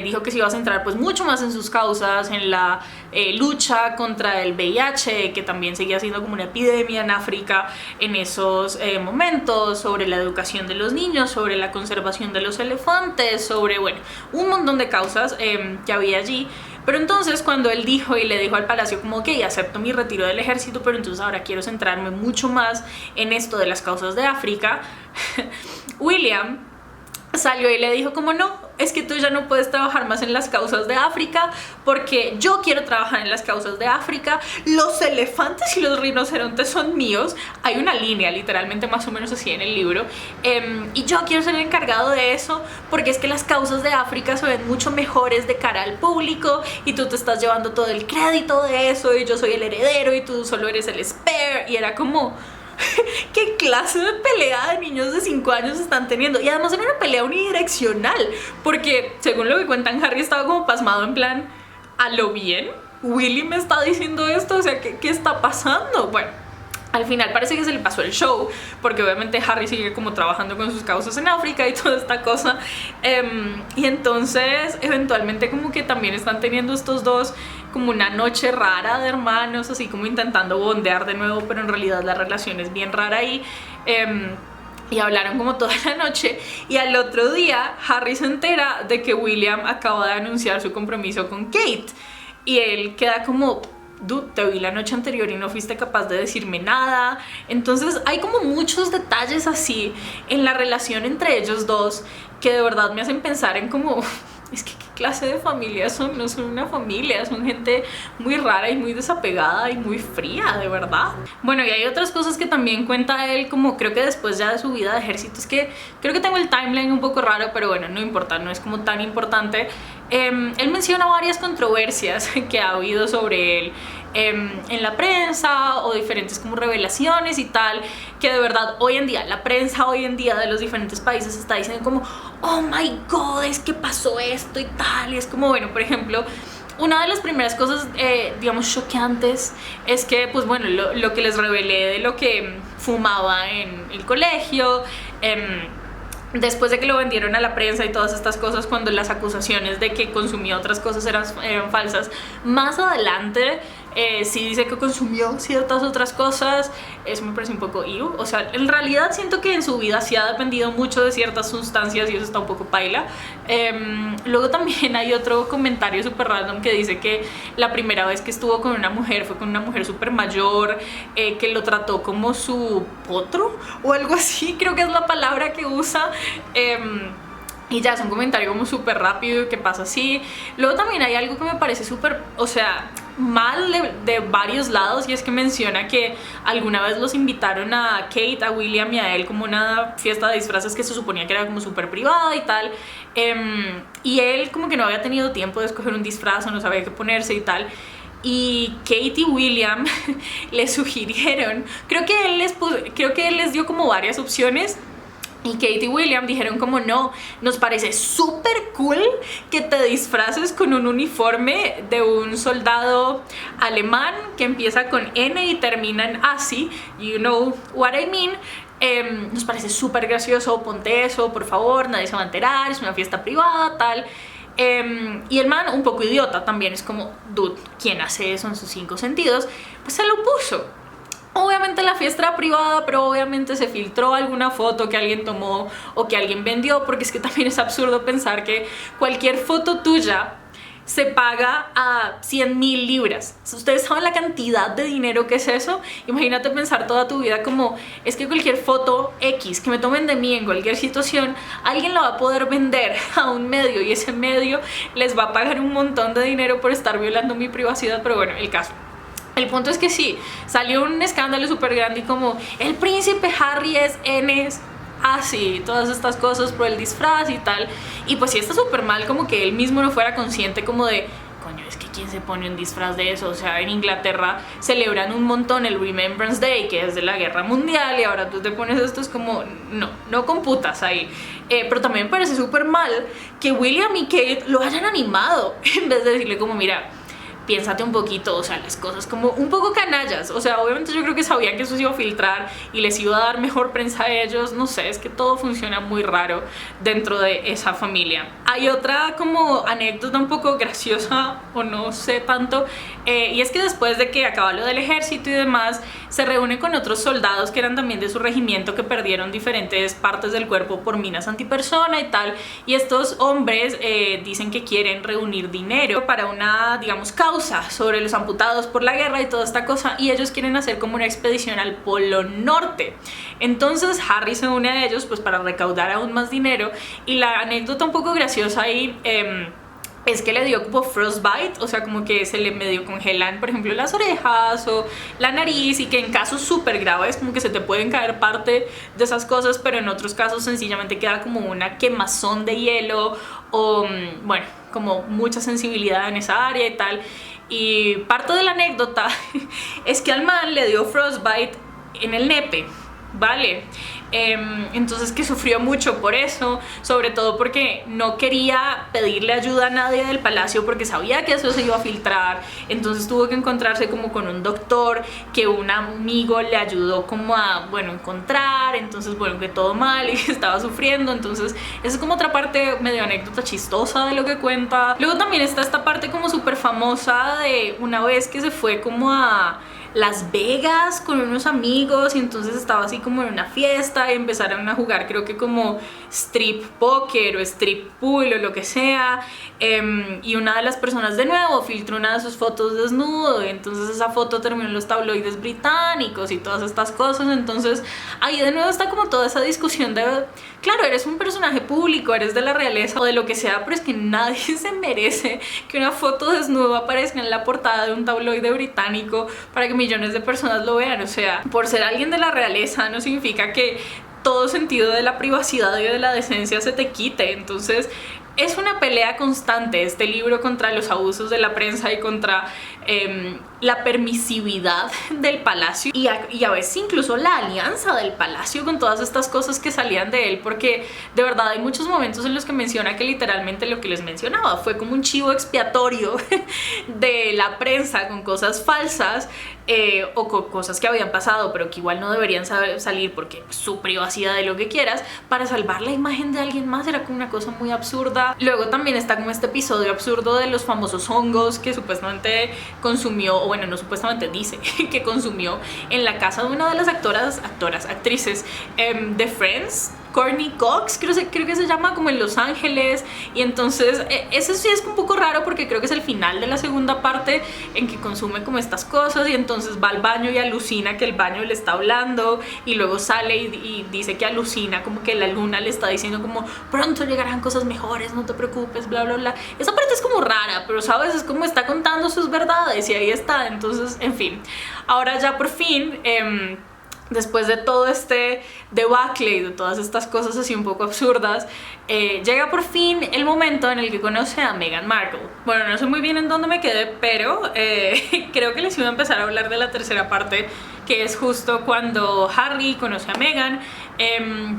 dijo que se iba a centrar pues mucho más en sus causas, en la lucha contra el VIH, que también seguía siendo como una epidemia en África en esos momentos, sobre la educación de los niños, sobre la conservación de los elefantes, sobre, bueno, un montón de causas que había allí. Pero entonces cuando él dijo y le dijo al palacio como ok, acepto mi retiro del ejército, pero entonces ahora quiero centrarme mucho más en esto de las causas de África, William salió y le dijo como no, es que tú ya no puedes trabajar más en las causas de África, porque yo quiero trabajar en las causas de África, los elefantes y los rinocerontes son míos. Hay una línea literalmente más o menos así en el libro, y yo quiero ser el encargado de eso, porque es que las causas de África se ven mucho mejores de cara al público, y tú te estás llevando todo el crédito de eso, y yo soy el heredero y tú solo eres el spare. Y era como ¿qué clase de pelea de niños de 5 años están teniendo? Y además era una pelea unidireccional, porque según lo que cuentan, Harry estaba como pasmado en plan, ¿a lo bien? ¿Willy me está diciendo esto? O sea, ¿qué está pasando? Bueno, al final parece que se le pasó el show, porque obviamente Harry sigue como trabajando con sus causas en África y toda esta cosa, y entonces eventualmente como que también están teniendo estos dos como una noche rara de hermanos, así como intentando bondear de nuevo, pero en realidad la relación es bien rara ahí. Y hablaron como toda la noche, y al otro día Harry se entera de que William acaba de anunciar su compromiso con Kate, y él queda como, dude, te vi la noche anterior y no fuiste capaz de decirme nada. Entonces hay como muchos detalles así en la relación entre ellos dos que de verdad me hacen pensar en como, es que clase de familias son, no son una familia, son gente muy rara y muy desapegada y muy fría, de verdad. Bueno, y hay otras cosas que también cuenta él, como creo que después ya de su vida de ejército, es que creo que tengo el timeline un poco raro, pero bueno, no importa, no es como tan importante. Él menciona varias controversias que ha habido sobre él en la prensa, o diferentes como revelaciones y tal, que de verdad hoy en día, la prensa hoy en día de los diferentes países está diciendo como, oh my god, es que pasó esto y tal, y es como, bueno, por ejemplo, una de las primeras cosas, digamos, choqueantes es que, pues bueno, lo que les revelé de lo que fumaba en el colegio, después de que lo vendieron a la prensa y todas estas cosas, cuando las acusaciones de que consumía otras cosas eran falsas, más adelante sí dice que consumió ciertas otras cosas. Eso me parece un poco o sea, en realidad siento que en su vida sí ha dependido mucho de ciertas sustancias y eso está un poco paila. Luego también hay otro comentario súper random que dice que la primera vez que estuvo con una mujer fue con una mujer súper mayor, que lo trató como su potro o algo así, creo que es la palabra que usa. Y ya es un comentario como súper rápido que pasa así. Luego también hay algo que me parece súper, o sea, mal de varios lados, y es que menciona que alguna vez los invitaron a Kate, a William y a él como una fiesta de disfraces que se suponía que era como súper privada y tal, y él como que no había tenido tiempo de escoger un disfraz o no sabía qué ponerse y tal. Y Kate y William le sugirieron, creo que él les dio como varias opciones. Y Kate y William dijeron como, no, nos parece súper cool que te disfraces con un uniforme de un soldado alemán que empieza con N y termina en ASI, you know what I mean. Nos parece súper gracioso, ponte eso, por favor, nadie se va a enterar, es una fiesta privada, tal. Y el man, un poco idiota también, es como, dude, ¿quién hace eso en sus 5 sentidos? Pues se lo puso. Obviamente la fiesta era privada, pero obviamente se filtró alguna foto que alguien tomó o que alguien vendió, porque es que también es absurdo pensar que cualquier foto tuya se paga a 100.000 libras. ¿Ustedes saben la cantidad de dinero que es eso? Imagínate pensar toda tu vida como, es que cualquier foto X que me tomen de mí en cualquier situación, alguien la va a poder vender a un medio, y ese medio les va a pagar un montón de dinero por estar violando mi privacidad. Pero bueno, el caso. El punto es que sí, salió un escándalo súper grande y como el príncipe Harry es N, así, todas estas cosas por el disfraz y tal. Y pues sí está súper mal como que él mismo no fuera consciente como de, coño, es que ¿quién se pone un disfraz de eso? O sea, en Inglaterra celebran un montón el Remembrance Day, que es de la Guerra Mundial, y ahora tú te pones esto, es como, no computas ahí. Pero también me parece súper mal que William y Kate lo hayan animado, en vez de decirle como, mira, piénsate un poquito, o sea, las cosas como un poco canallas. O sea, obviamente yo creo que sabían que eso se iba a filtrar y les iba a dar mejor prensa a ellos, no sé, es que todo funciona muy raro dentro de esa familia. Hay otra como anécdota un poco graciosa, o no sé tanto, y es que después de que acaba lo del ejército y demás, se reúne con otros soldados que eran también de su regimiento, que perdieron diferentes partes del cuerpo por minas antipersona y tal, y estos hombres dicen que quieren reunir dinero para una, digamos, causa sobre los amputados por la guerra y toda esta cosa, y ellos quieren hacer como una expedición al Polo Norte. Entonces Harry se une a ellos pues para recaudar aún más dinero, y la anécdota un poco graciosa ahí es que le dio como frostbite, o sea, como que se le medio congelan, por ejemplo, las orejas o la nariz, y que en casos súper graves como que se te pueden caer parte de esas cosas, pero en otros casos sencillamente queda como una quemazón de hielo o, bueno, como mucha sensibilidad en esa área y tal. Y parte de la anécdota es que al man le dio frostbite en el nepe, ¿vale? Entonces que sufrió mucho por eso, sobre todo porque no quería pedirle ayuda a nadie del palacio porque sabía que eso se iba a filtrar. Entonces tuvo que encontrarse como con un doctor que un amigo le ayudó como a, bueno, encontrar. Entonces, bueno, que todo mal y que estaba sufriendo. Entonces esa es como otra parte medio anécdota chistosa de lo que cuenta. Luego también está esta parte como súper famosa de una vez que se fue como a Las Vegas con unos amigos y entonces estaba así como en una fiesta y empezaron a jugar creo que como strip poker o strip pool o lo que sea, y una de las personas de nuevo filtró una de sus fotos desnudo y entonces esa foto terminó en los tabloides británicos y todas estas cosas. Entonces ahí de nuevo está como toda esa discusión de, claro, eres un personaje público, eres de la realeza o de lo que sea, pero es que nadie se merece que una foto desnudo aparezca en la portada de un tabloide británico para que millones de personas lo vean. O sea, por ser alguien de la realeza no significa que todo sentido de la privacidad y de la decencia se te quite. Entonces es una pelea constante este libro contra los abusos de la prensa y contra la permisividad del palacio y a veces incluso la alianza del palacio con todas estas cosas que salían de él, porque de verdad hay muchos momentos en los que menciona que literalmente lo que les mencionaba fue como un chivo expiatorio de la prensa con cosas falsas o con cosas que habían pasado pero que igual no deberían salir porque su privacidad de lo que quieras, para salvar la imagen de alguien más. Era como una cosa muy absurda. Luego también está como este episodio absurdo de los famosos hongos que supuestamente consumió, o bueno, no supuestamente, dice que consumió en la casa de una de las actrices de Friends, Courtney Cox, creo que se llama, como en Los Ángeles. Y entonces eso sí es un poco raro porque creo que es el final de la segunda parte en que consume como estas cosas y entonces va al baño y alucina que el baño le está hablando y luego sale y dice que alucina como que la luna le está diciendo como pronto llegarán cosas mejores, no te preocupes, bla bla bla. Esa parte es como rara, pero sabes, es como está contando sus verdades y ahí está. Entonces, en fin, ahora ya por fin después de todo este debacle y de todas estas cosas así un poco absurdas, llega por fin el momento en el que conoce a Meghan Markle. Bueno, no sé muy bien en dónde me quedé, pero creo que les iba a empezar a hablar de la tercera parte, que es justo cuando Harry conoce a Meghan.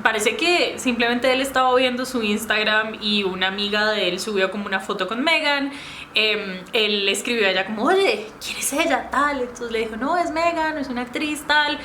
Parece que simplemente él estaba viendo su Instagram y una amiga de él subió como una foto con Meghan. Él le escribió a ella como, oye, ¿quién es ella? Tal. Entonces le dijo, no, es Meghan, es una actriz, tal,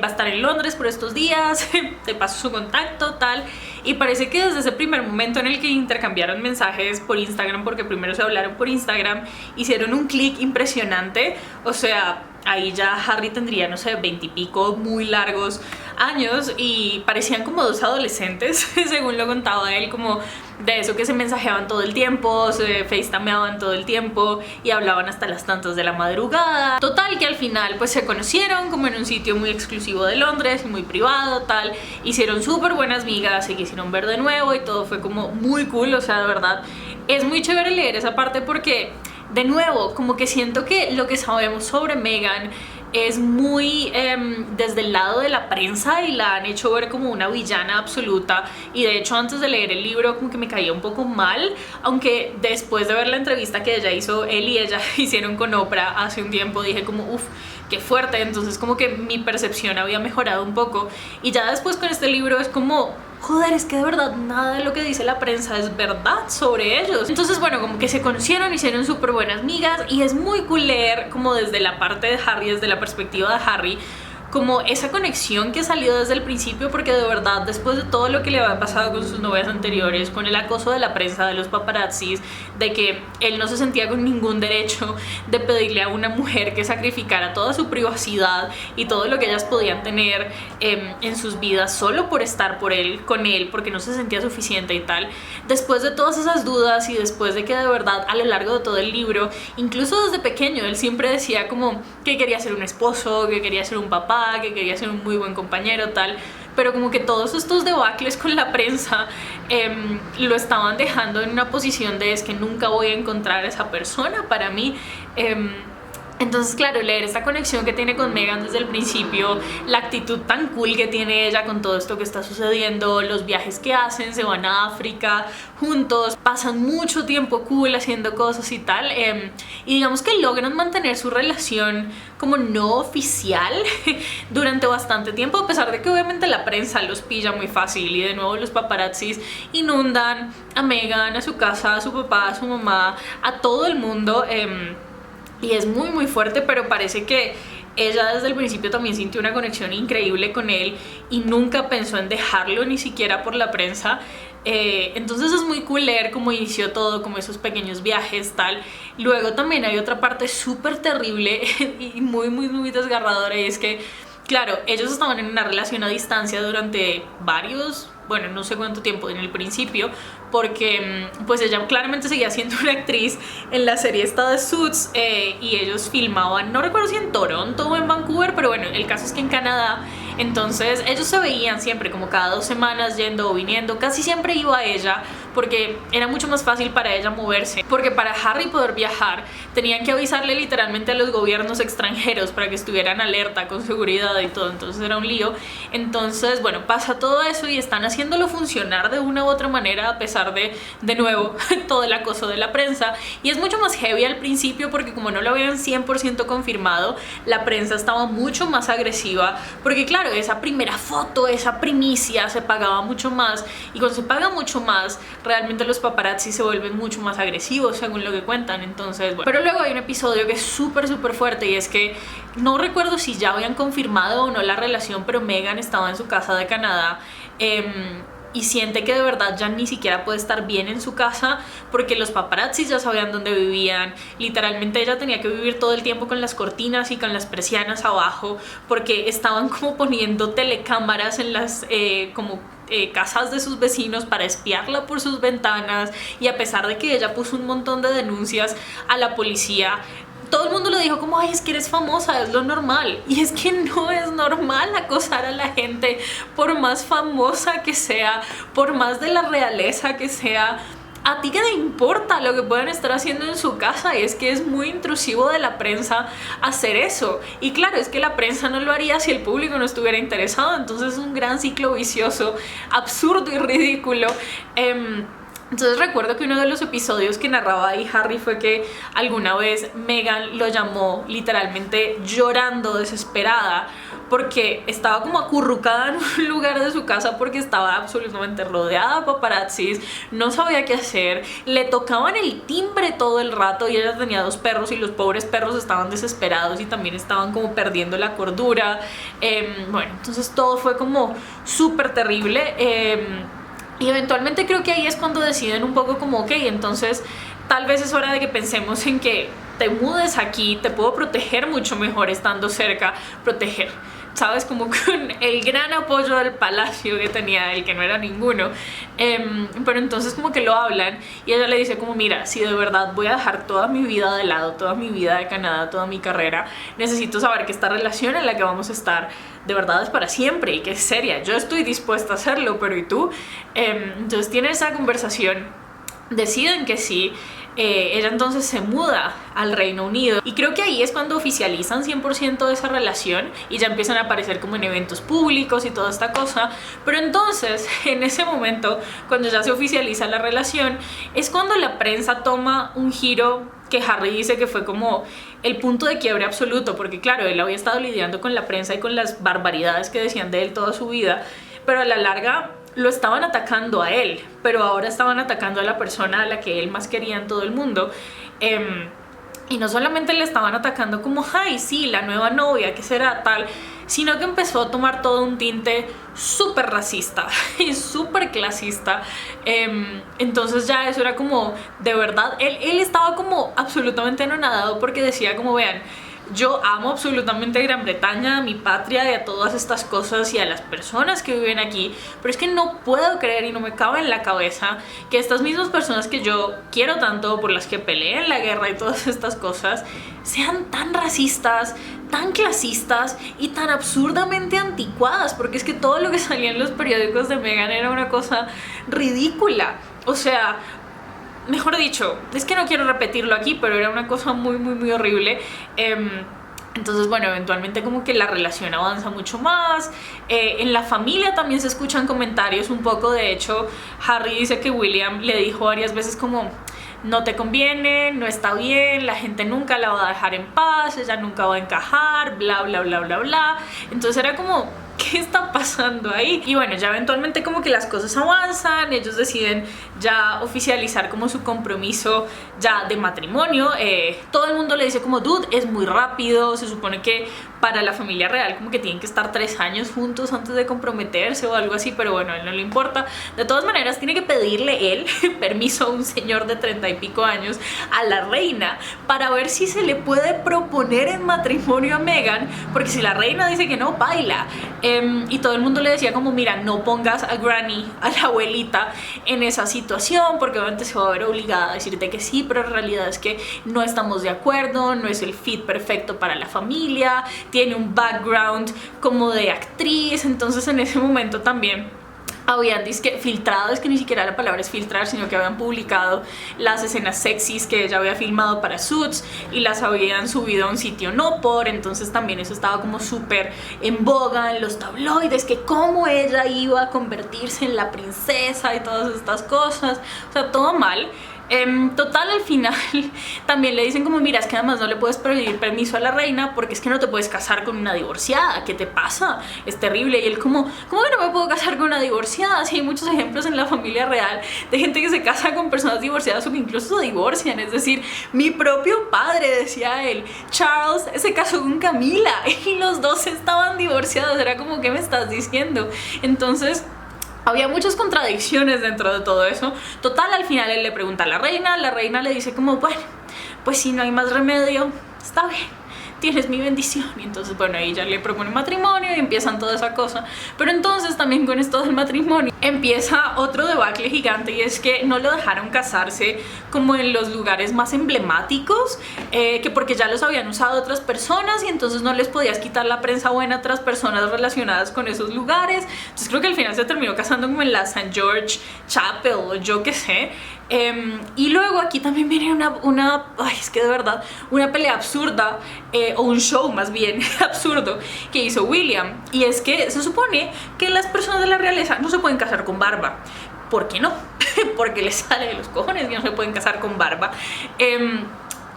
va a estar en Londres por estos días, te paso su contacto, tal. Y parece que desde ese primer momento en el que intercambiaron mensajes por Instagram, porque primero se hablaron por Instagram, hicieron un clic impresionante. O sea, ahí ya Harry tendría, no sé, 20 y pico, muy largos años, y parecían como dos adolescentes, según lo contaba él, como de eso que se mensajeaban todo el tiempo, se facetameaban todo el tiempo y hablaban hasta las tantas de la madrugada. Total, que al final pues se conocieron como en un sitio muy exclusivo de Londres, muy privado, tal. Hicieron súper buenas migas, se quisieron ver de nuevo y todo fue como muy cool. O sea, de verdad, es muy chévere leer esa parte porque, de nuevo, como que siento que lo que sabemos sobre Meghan es muy desde el lado de la prensa y la han hecho ver como una villana absoluta. Y de hecho antes de leer el libro como que me caía un poco mal, aunque después de ver la entrevista que ella hizo, él y ella hicieron con Oprah hace un tiempo, dije como uff, qué fuerte. Entonces como que mi percepción había mejorado un poco, y ya después con este libro es como, joder, es que de verdad nada de lo que dice la prensa es verdad sobre ellos. Entonces bueno, como que se conocieron, hicieron súper buenas migas, y es muy cool leer como desde la parte de Harry, desde la perspectiva de Harry, como esa conexión que salió desde el principio, porque de verdad después de todo lo que le había pasado con sus novias anteriores, con el acoso de la prensa, de los paparazzis, de que él no se sentía con ningún derecho de pedirle a una mujer que sacrificara toda su privacidad y todo lo que ellas podían tener en sus vidas solo por estar con él, porque no se sentía suficiente y tal. Después de todas esas dudas y después de que de verdad a lo largo de todo el libro, incluso desde pequeño, él siempre decía como que quería ser un esposo, que quería ser un papá, que quería ser un muy buen compañero, tal, pero como que todos estos debacles con la prensa lo estaban dejando en una posición de es que nunca voy a encontrar a esa persona para mí. Entonces, claro, leer esta conexión que tiene con Meghan desde el principio, la actitud tan cool que tiene ella con todo esto que está sucediendo, los viajes que hacen, se van a África juntos, pasan mucho tiempo cool haciendo cosas y tal, y digamos que logran mantener su relación como no oficial durante bastante tiempo, a pesar de que obviamente la prensa los pilla muy fácil y de nuevo los paparazzis inundan a Meghan, a su casa, a su papá, a su mamá, a todo el mundo. Y es muy muy fuerte, pero parece que ella desde el principio también sintió una conexión increíble con él y nunca pensó en dejarlo, ni siquiera por la prensa. Entonces es muy cool leer cómo inició todo, como esos pequeños viajes, tal. Luego también hay otra parte súper terrible y muy, muy, muy desgarradora, y es que, claro, ellos estaban en una relación a distancia durante varios, bueno, no sé cuánto tiempo en el principio, porque pues ella claramente seguía siendo una actriz en la serie esta de Suits, y ellos filmaban, no recuerdo si en Toronto o en Vancouver, pero bueno, el caso es que en Canadá. Entonces ellos se veían siempre como cada 2 semanas yendo o viniendo, casi siempre iba ella porque era mucho más fácil para ella moverse, porque para Harry poder viajar tenían que avisarle literalmente a los gobiernos extranjeros para que estuvieran alerta con seguridad y todo, entonces era un lío. Entonces bueno, pasa todo eso y están haciéndolo funcionar de una u otra manera a pesar de nuevo, todo el acoso de la prensa, y es mucho más heavy al principio porque como no lo habían 100% confirmado, la prensa estaba mucho más agresiva, porque claro, esa primera foto, esa primicia se pagaba mucho más, y cuando se paga mucho más, realmente los paparazzi se vuelven mucho más agresivos según lo que cuentan. Entonces, bueno. Pero luego hay un episodio que es súper fuerte, y es que no recuerdo si ya habían confirmado o no la relación, pero Meghan estaba en su casa de Canadá, y siente que de verdad ya ni siquiera puede estar bien en su casa porque los paparazzis ya sabían dónde vivían. Literalmente ella tenía que vivir todo el tiempo con las cortinas y con las persianas abajo porque estaban como poniendo telecámaras en las casas de sus vecinos para espiarla por sus ventanas, y a pesar de que ella puso un montón de denuncias a la policía, todo el mundo le dijo como, ay, es que eres famosa, es lo normal. Y es que no es normal acosar a la gente, por más famosa que sea, por más de la realeza que sea. ¿A ti qué te importa lo que puedan estar haciendo en su casa? Y es que es muy intrusivo de la prensa hacer eso. Y claro, es que la prensa no lo haría si el público no estuviera interesado. Entonces es un gran ciclo vicioso, absurdo y ridículo. Entonces recuerdo que uno de los episodios que narraba ahí Harry fue que alguna vez Meghan lo llamó literalmente llorando, desesperada, porque estaba como acurrucada en un lugar de su casa porque estaba absolutamente rodeada de paparazzis, no sabía qué hacer, le tocaban el timbre todo el rato, y ella tenía 2 perros y los pobres perros estaban desesperados y también estaban como perdiendo la cordura. Bueno, entonces todo fue como súper terrible. Y eventualmente creo que ahí es cuando deciden un poco como, ok, entonces tal vez es hora de que pensemos en que te mudes aquí, te puedo proteger mucho mejor estando cerca, proteger, ¿sabes? Como con el gran apoyo del palacio que tenía él, que no era ninguno. Pero entonces como que lo hablan y ella le dice como, mira, si de verdad voy a dejar toda mi vida de lado, toda mi vida de Canadá, toda mi carrera, necesito saber que esta relación en la que vamos a estar de verdad es para siempre y que es seria. Yo estoy dispuesta a hacerlo, pero ¿y tú? Entonces tienen esa conversación, deciden que sí. Ella entonces se muda al Reino Unido, y creo que ahí es cuando oficializan 100% de esa relación y ya empiezan a aparecer como en eventos públicos y toda esta cosa. Pero entonces, en ese momento, cuando ya se oficializa la relación, es cuando la prensa toma un giro que Harry dice que fue como el punto de quiebre absoluto, porque claro, él había estado lidiando con la prensa y con las barbaridades que decían de él toda su vida, pero a la larga lo estaban atacando a él, pero ahora estaban atacando a la persona a la que él más quería en todo el mundo. Y no solamente le estaban atacando como, ay, sí, la nueva novia, ¿qué será tal? Sino que empezó a tomar todo un tinte súper racista y súper clasista. Entonces ya eso era como, de verdad, él estaba como absolutamente anonadado porque decía como, vean, yo amo absolutamente a Gran Bretaña, a mi patria y a todas estas cosas y a las personas que viven aquí, pero es que no puedo creer y no me cabe en la cabeza que estas mismas personas que yo quiero tanto, por las que peleé en la guerra y todas estas cosas, sean tan racistas, tan clasistas y tan absurdamente anticuadas, porque es que todo lo que salía en los periódicos de Meghan era una cosa ridícula. O sea, mejor dicho, es que no quiero repetirlo aquí, pero era una cosa muy horrible. Entonces, bueno, eventualmente como que la relación avanza mucho más. En la familia también se escuchan comentarios un poco. De hecho, Harry dice que William le dijo varias veces como, no te conviene, no está bien, la gente nunca la va a dejar en paz, ella nunca va a encajar, bla bla bla bla bla. Entonces era como, ¿qué está pasando ahí? Y bueno, ya eventualmente como que las cosas avanzan, ellos deciden ya oficializar como su compromiso ya de matrimonio. Todo el mundo le dice como, dude, es muy rápido, se supone que para la familia real como que tienen que estar 3 años juntos antes de comprometerse o algo así, pero bueno, a él no le importa. De todas maneras tiene que pedirle él permiso a un señor de 30 y pico años, a la reina, para ver si se le puede proponer en matrimonio a Meghan, porque si la reina dice que no, baila. Y todo el mundo le decía como, mira, no pongas a Granny, a la abuelita, en esa situación, porque obviamente se va a ver obligada a decirte que sí, pero en realidad es que no estamos de acuerdo, no es el fit perfecto para la familia, tiene un background como de actriz. Entonces en ese momento también habían filtrado, es que ni siquiera la palabra es filtrar, sino que habían publicado las escenas sexys que ella había filmado para Suits y las habían subido a un sitio no por, entonces también eso estaba como súper en boga en los tabloides, que cómo ella iba a convertirse en la princesa y todas estas cosas, o sea, todo mal. Total, al final también le dicen como, mira, es que además no le puedes pedir permiso a la reina porque es que no te puedes casar con una divorciada, ¿qué te pasa? Es terrible. Y él como, ¿cómo que no me puedo casar con una divorciada? Sí, hay muchos ejemplos en la familia real de gente que se casa con personas divorciadas o que incluso se divorcian. Es decir, mi propio padre, decía él, Charles, se casó con Camila y los dos estaban divorciados. Era como, ¿qué me estás diciendo? Entonces había muchas contradicciones dentro de todo eso. Total, al final él le pregunta a la reina le dice como, bueno, pues si no hay más remedio, está bien, tienes mi bendición. Y entonces, bueno, ella le propone matrimonio y empiezan toda esa cosa. Pero entonces también con esto del matrimonio empieza otro debacle gigante, y es que no lo dejaron casarse como en los lugares más emblemáticos, que porque ya los habían usado otras personas y entonces no les podías quitar la prensa buena a otras personas relacionadas con esos lugares. Entonces creo que al final se terminó casando como en la St. George Chapel o yo qué sé. Y luego aquí también viene ay, es que de verdad, una pelea absurda, o un show más bien absurdo que hizo William, y es que se supone que las personas de la realeza no se pueden casar con barba. ¿Por qué no? Porque les sale de los cojones que no se pueden casar con barba.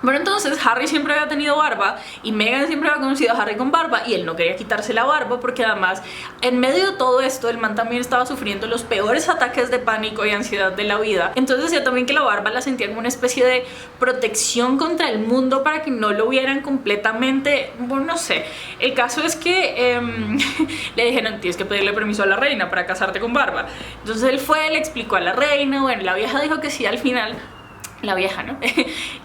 Bueno, entonces Harry siempre había tenido barba y Meghan siempre había conocido a Harry con barba, y él no quería quitarse la barba porque además en medio de todo esto el man también estaba sufriendo los peores ataques de pánico y ansiedad de la vida. Entonces decía también que la barba la sentía como una especie de protección contra el mundo para que no lo vieran completamente. Bueno, no sé, el caso es que le dijeron, tienes que pedirle permiso a la reina para casarte con barba. Entonces él fue, le explicó a la reina, bueno, la vieja dijo que sí al final. La vieja, ¿no?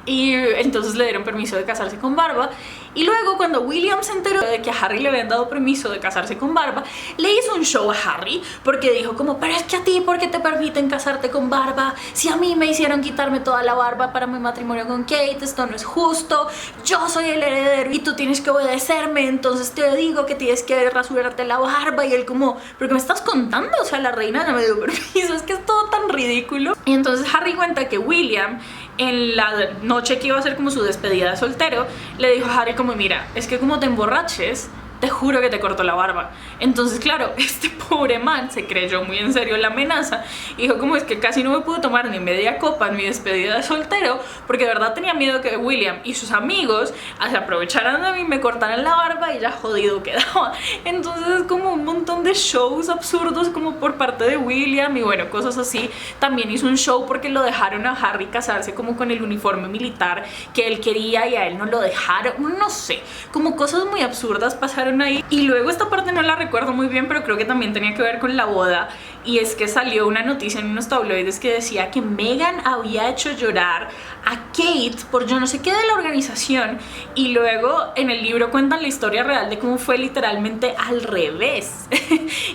Y entonces le dieron permiso de casarse con barba. Y luego cuando William se enteró de que a Harry le habían dado permiso de casarse con barba, le hizo un show a Harry porque dijo como, pero es que a ti, ¿por qué te permiten casarte con barba? Si a mí me hicieron quitarme toda la barba para mi matrimonio con Kate, esto no es justo, yo soy el heredero y tú tienes que obedecerme, entonces te digo que tienes que rasurarte la barba. Y él como, ¿pero qué me estás contando? O sea, la reina no me dio permiso, es que es todo tan ridículo. Y entonces Harry cuenta que William, en la noche que iba a ser como su despedida de soltero, le dijo a Harry como, mira, es que como te emborraches, te juro que te corto la barba. Entonces claro, este pobre man se creyó muy en serio la amenaza y dijo como, es que casi no me pude tomar ni media copa en mi despedida de soltero porque de verdad tenía miedo que William y sus amigos se aprovecharan de mí, me cortaran la barba y ya jodido quedaba. Entonces es como un montón de shows absurdos como por parte de William y bueno, cosas así. También hizo un show porque lo dejaron a Harry casarse como con el uniforme militar que él quería y a él no lo dejaron, no sé, como cosas muy absurdas pasaron ahí. Y luego esta parte no la recuerdo muy bien, pero creo que también tenía que ver con la boda, y es que salió una noticia en unos tabloides que decía que Meghan había hecho llorar a Kate por yo no sé qué de la organización, y luego en el libro cuentan la historia real de cómo fue literalmente al revés.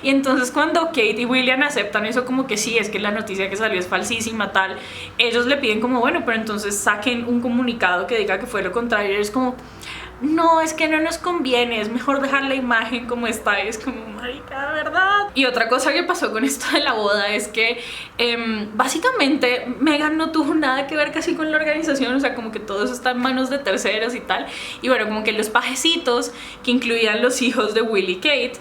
Y entonces cuando Kate y William aceptan eso como que sí, es que la noticia que salió es falsísima, tal, ellos le piden como, bueno, pero entonces saquen un comunicado que diga que fue lo contrario. Y es como, no, es que no nos conviene, es mejor dejar la imagen como está. Es como, marica, ¿verdad? Y otra cosa que pasó con esto de la boda es que básicamente Meghan no tuvo nada que ver casi con la organización, o sea, como que todo eso está en manos de terceros y tal. Y bueno, como que los pajecitos, que incluían los hijos de Will y Kate,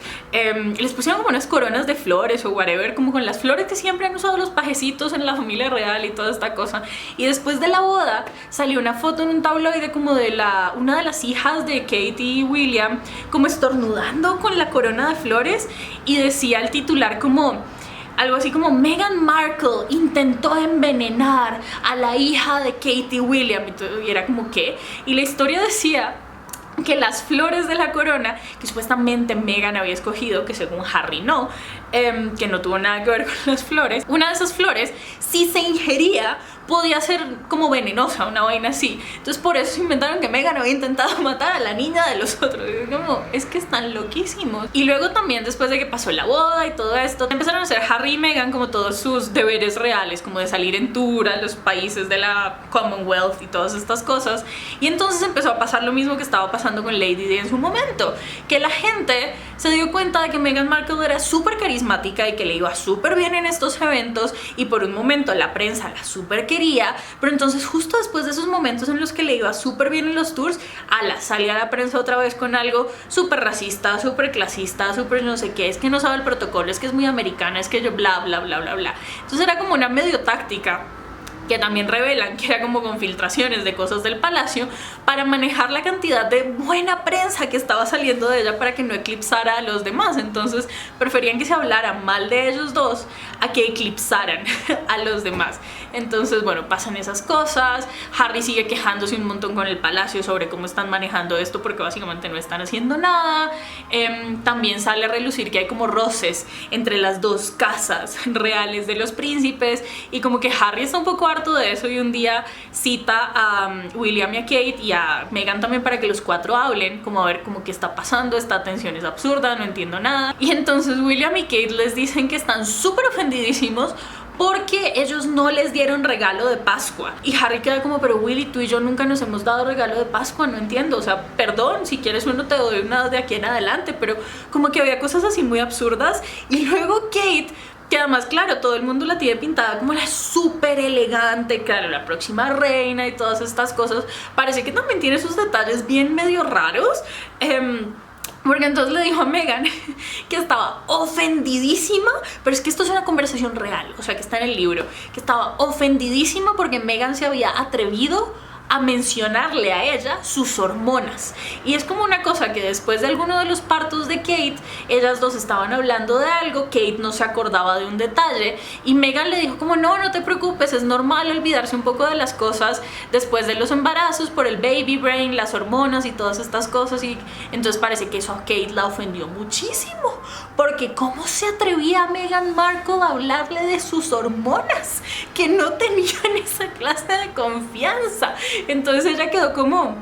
les pusieron como unas coronas de flores o whatever, como con las flores que siempre han usado los pajecitos en la familia real y toda esta cosa. Y después de la boda salió una foto en un tabloide como de una de las hijas hijas de Kate y William como estornudando con la corona de flores, y decía el titular como algo así como Meghan Markle intentó envenenar a la hija de Kate y William, y era como ¿qué? Y la historia decía que las flores de la corona que supuestamente Meghan había escogido, que según Harry no, que no tuvo nada que ver con las flores, una de esas flores, si se ingería, podía ser como venenosa, una vaina así. Entonces por eso se inventaron que Meghan había intentado matar a la niña de los otros. Es que están loquísimos. Y luego también, después de que pasó la boda y todo esto, empezaron a hacer Harry y Meghan como todos sus deberes reales, como de salir en tour a los países de la Commonwealth y todas estas cosas. Y entonces empezó a pasar lo mismo que estaba pasando con Lady Di en su momento, que la gente se dio cuenta de que Meghan Markle era súper carismática y que le iba súper bien en estos eventos, y por un momento la prensa la súper quería, pero entonces justo después de esos momentos en los que le iba súper bien en los tours, salía la prensa otra vez con algo súper racista, súper clasista, súper no sé qué, es que no sabe el protocolo, es que es muy americana, es que yo bla bla bla bla bla. Entonces era como una medio táctica que también revelan que era como con filtraciones de cosas del palacio para manejar la cantidad de buena prensa que estaba saliendo de ella para que no eclipsara a los demás. Entonces preferían que se hablara mal de ellos dos a que eclipsaran a los demás. Entonces bueno, pasan esas cosas. Harry sigue quejándose un montón con el palacio sobre cómo están manejando esto, porque básicamente no están haciendo nada. También sale a relucir que hay como roces entre las dos casas reales de los príncipes, y como que Harry está un poco harto de eso, y un día cita a William y a Kate y a Meghan también para que los cuatro hablen, como a ver como qué está pasando, esta tensión es absurda, no entiendo nada. Y entonces William y Kate les dicen que están súper ofendidísimos porque ellos no les dieron regalo de Pascua. Y Harry queda como, pero Willy, tú y yo nunca nos hemos dado regalo de Pascua, no entiendo, o sea, perdón, si quieres uno te doy una de aquí en adelante, pero como que había cosas así muy absurdas. Y luego Kate, que además, claro, todo el mundo la tiene pintada como la súper elegante, claro, la próxima reina y todas estas cosas, parece que también tiene sus detalles bien medio raros. Porque entonces le dijo a Meghan que estaba ofendidísima, pero es que esto es una conversación real, o sea, que está en el libro, que estaba ofendidísima porque Meghan se había atrevido a mencionarle a ella sus hormonas. Y es como una cosa que después de alguno de los partos de Kate, ellas dos estaban hablando de algo, Kate no se acordaba de un detalle y Meghan le dijo como no te preocupes, es normal olvidarse un poco de las cosas después de los embarazos por el baby brain, las hormonas y todas estas cosas. Y entonces parece que eso a Kate la ofendió muchísimo, porque ¿cómo se atrevía a Meghan Markle a hablarle de sus hormonas? Que no tenían esa clase de confianza. Entonces ella quedó como,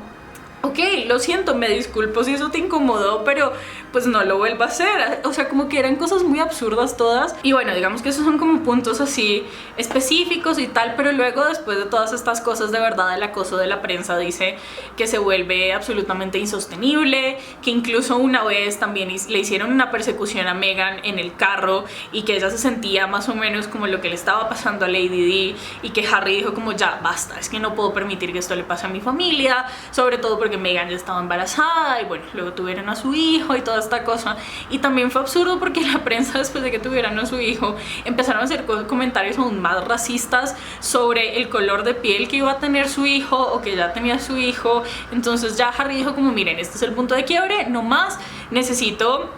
ok, lo siento, me disculpo si eso te incomodó, pero pues no lo vuelva a hacer. O sea, como que eran cosas muy absurdas todas. Y bueno, digamos que esos son como puntos así específicos y tal, pero luego después de todas estas cosas, de verdad el acoso de la prensa dice que se vuelve absolutamente insostenible, que incluso una vez también le hicieron una persecución a Meghan en el carro y que ella se sentía más o menos como lo que le estaba pasando a Lady Di, y que Harry dijo como ya basta, es que no puedo permitir que esto le pase a mi familia, sobre todo porque Meghan ya estaba embarazada y bueno, luego tuvieron a su hijo y toda esta cosa. Y también fue absurdo porque la prensa, después de que tuvieran a su hijo, empezaron a hacer comentarios aún más racistas sobre el color de piel que iba a tener su hijo o que ya tenía su hijo. Entonces ya Harry dijo como miren, este es el punto de quiebre, no más, necesito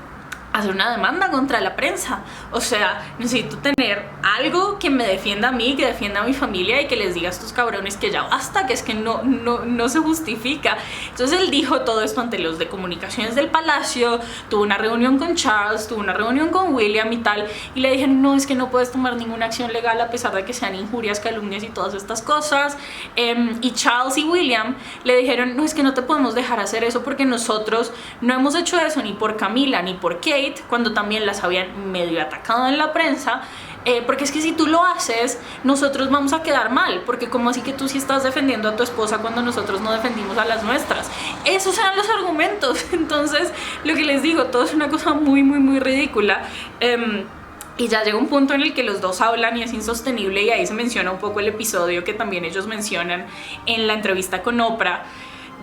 hacer una demanda contra la prensa, o sea, necesito tener algo que me defienda a mí, que defienda a mi familia y que les diga a estos cabrones que ya basta, que es que no se justifica. Entonces él dijo todo esto ante los de comunicaciones del palacio, tuvo una reunión con Charles, tuvo una reunión con William y tal, y le dijeron no, es que no puedes tomar ninguna acción legal a pesar de que sean injurias, calumnias y todas estas cosas. Y Charles y William le dijeron no, es que no te podemos dejar hacer eso porque nosotros no hemos hecho eso ni por Camila ni por Kate, cuando también las habían medio atacado en la prensa, porque es que si tú lo haces, nosotros vamos a quedar mal, porque como así que tú sí estás defendiendo a tu esposa cuando nosotros no defendimos a las nuestras. Esos eran los argumentos. Entonces lo que les digo, todo es una cosa muy ridícula. Y ya llega un punto en el que los dos hablan y es insostenible, y ahí se menciona un poco el episodio que también ellos mencionan en la entrevista con Oprah,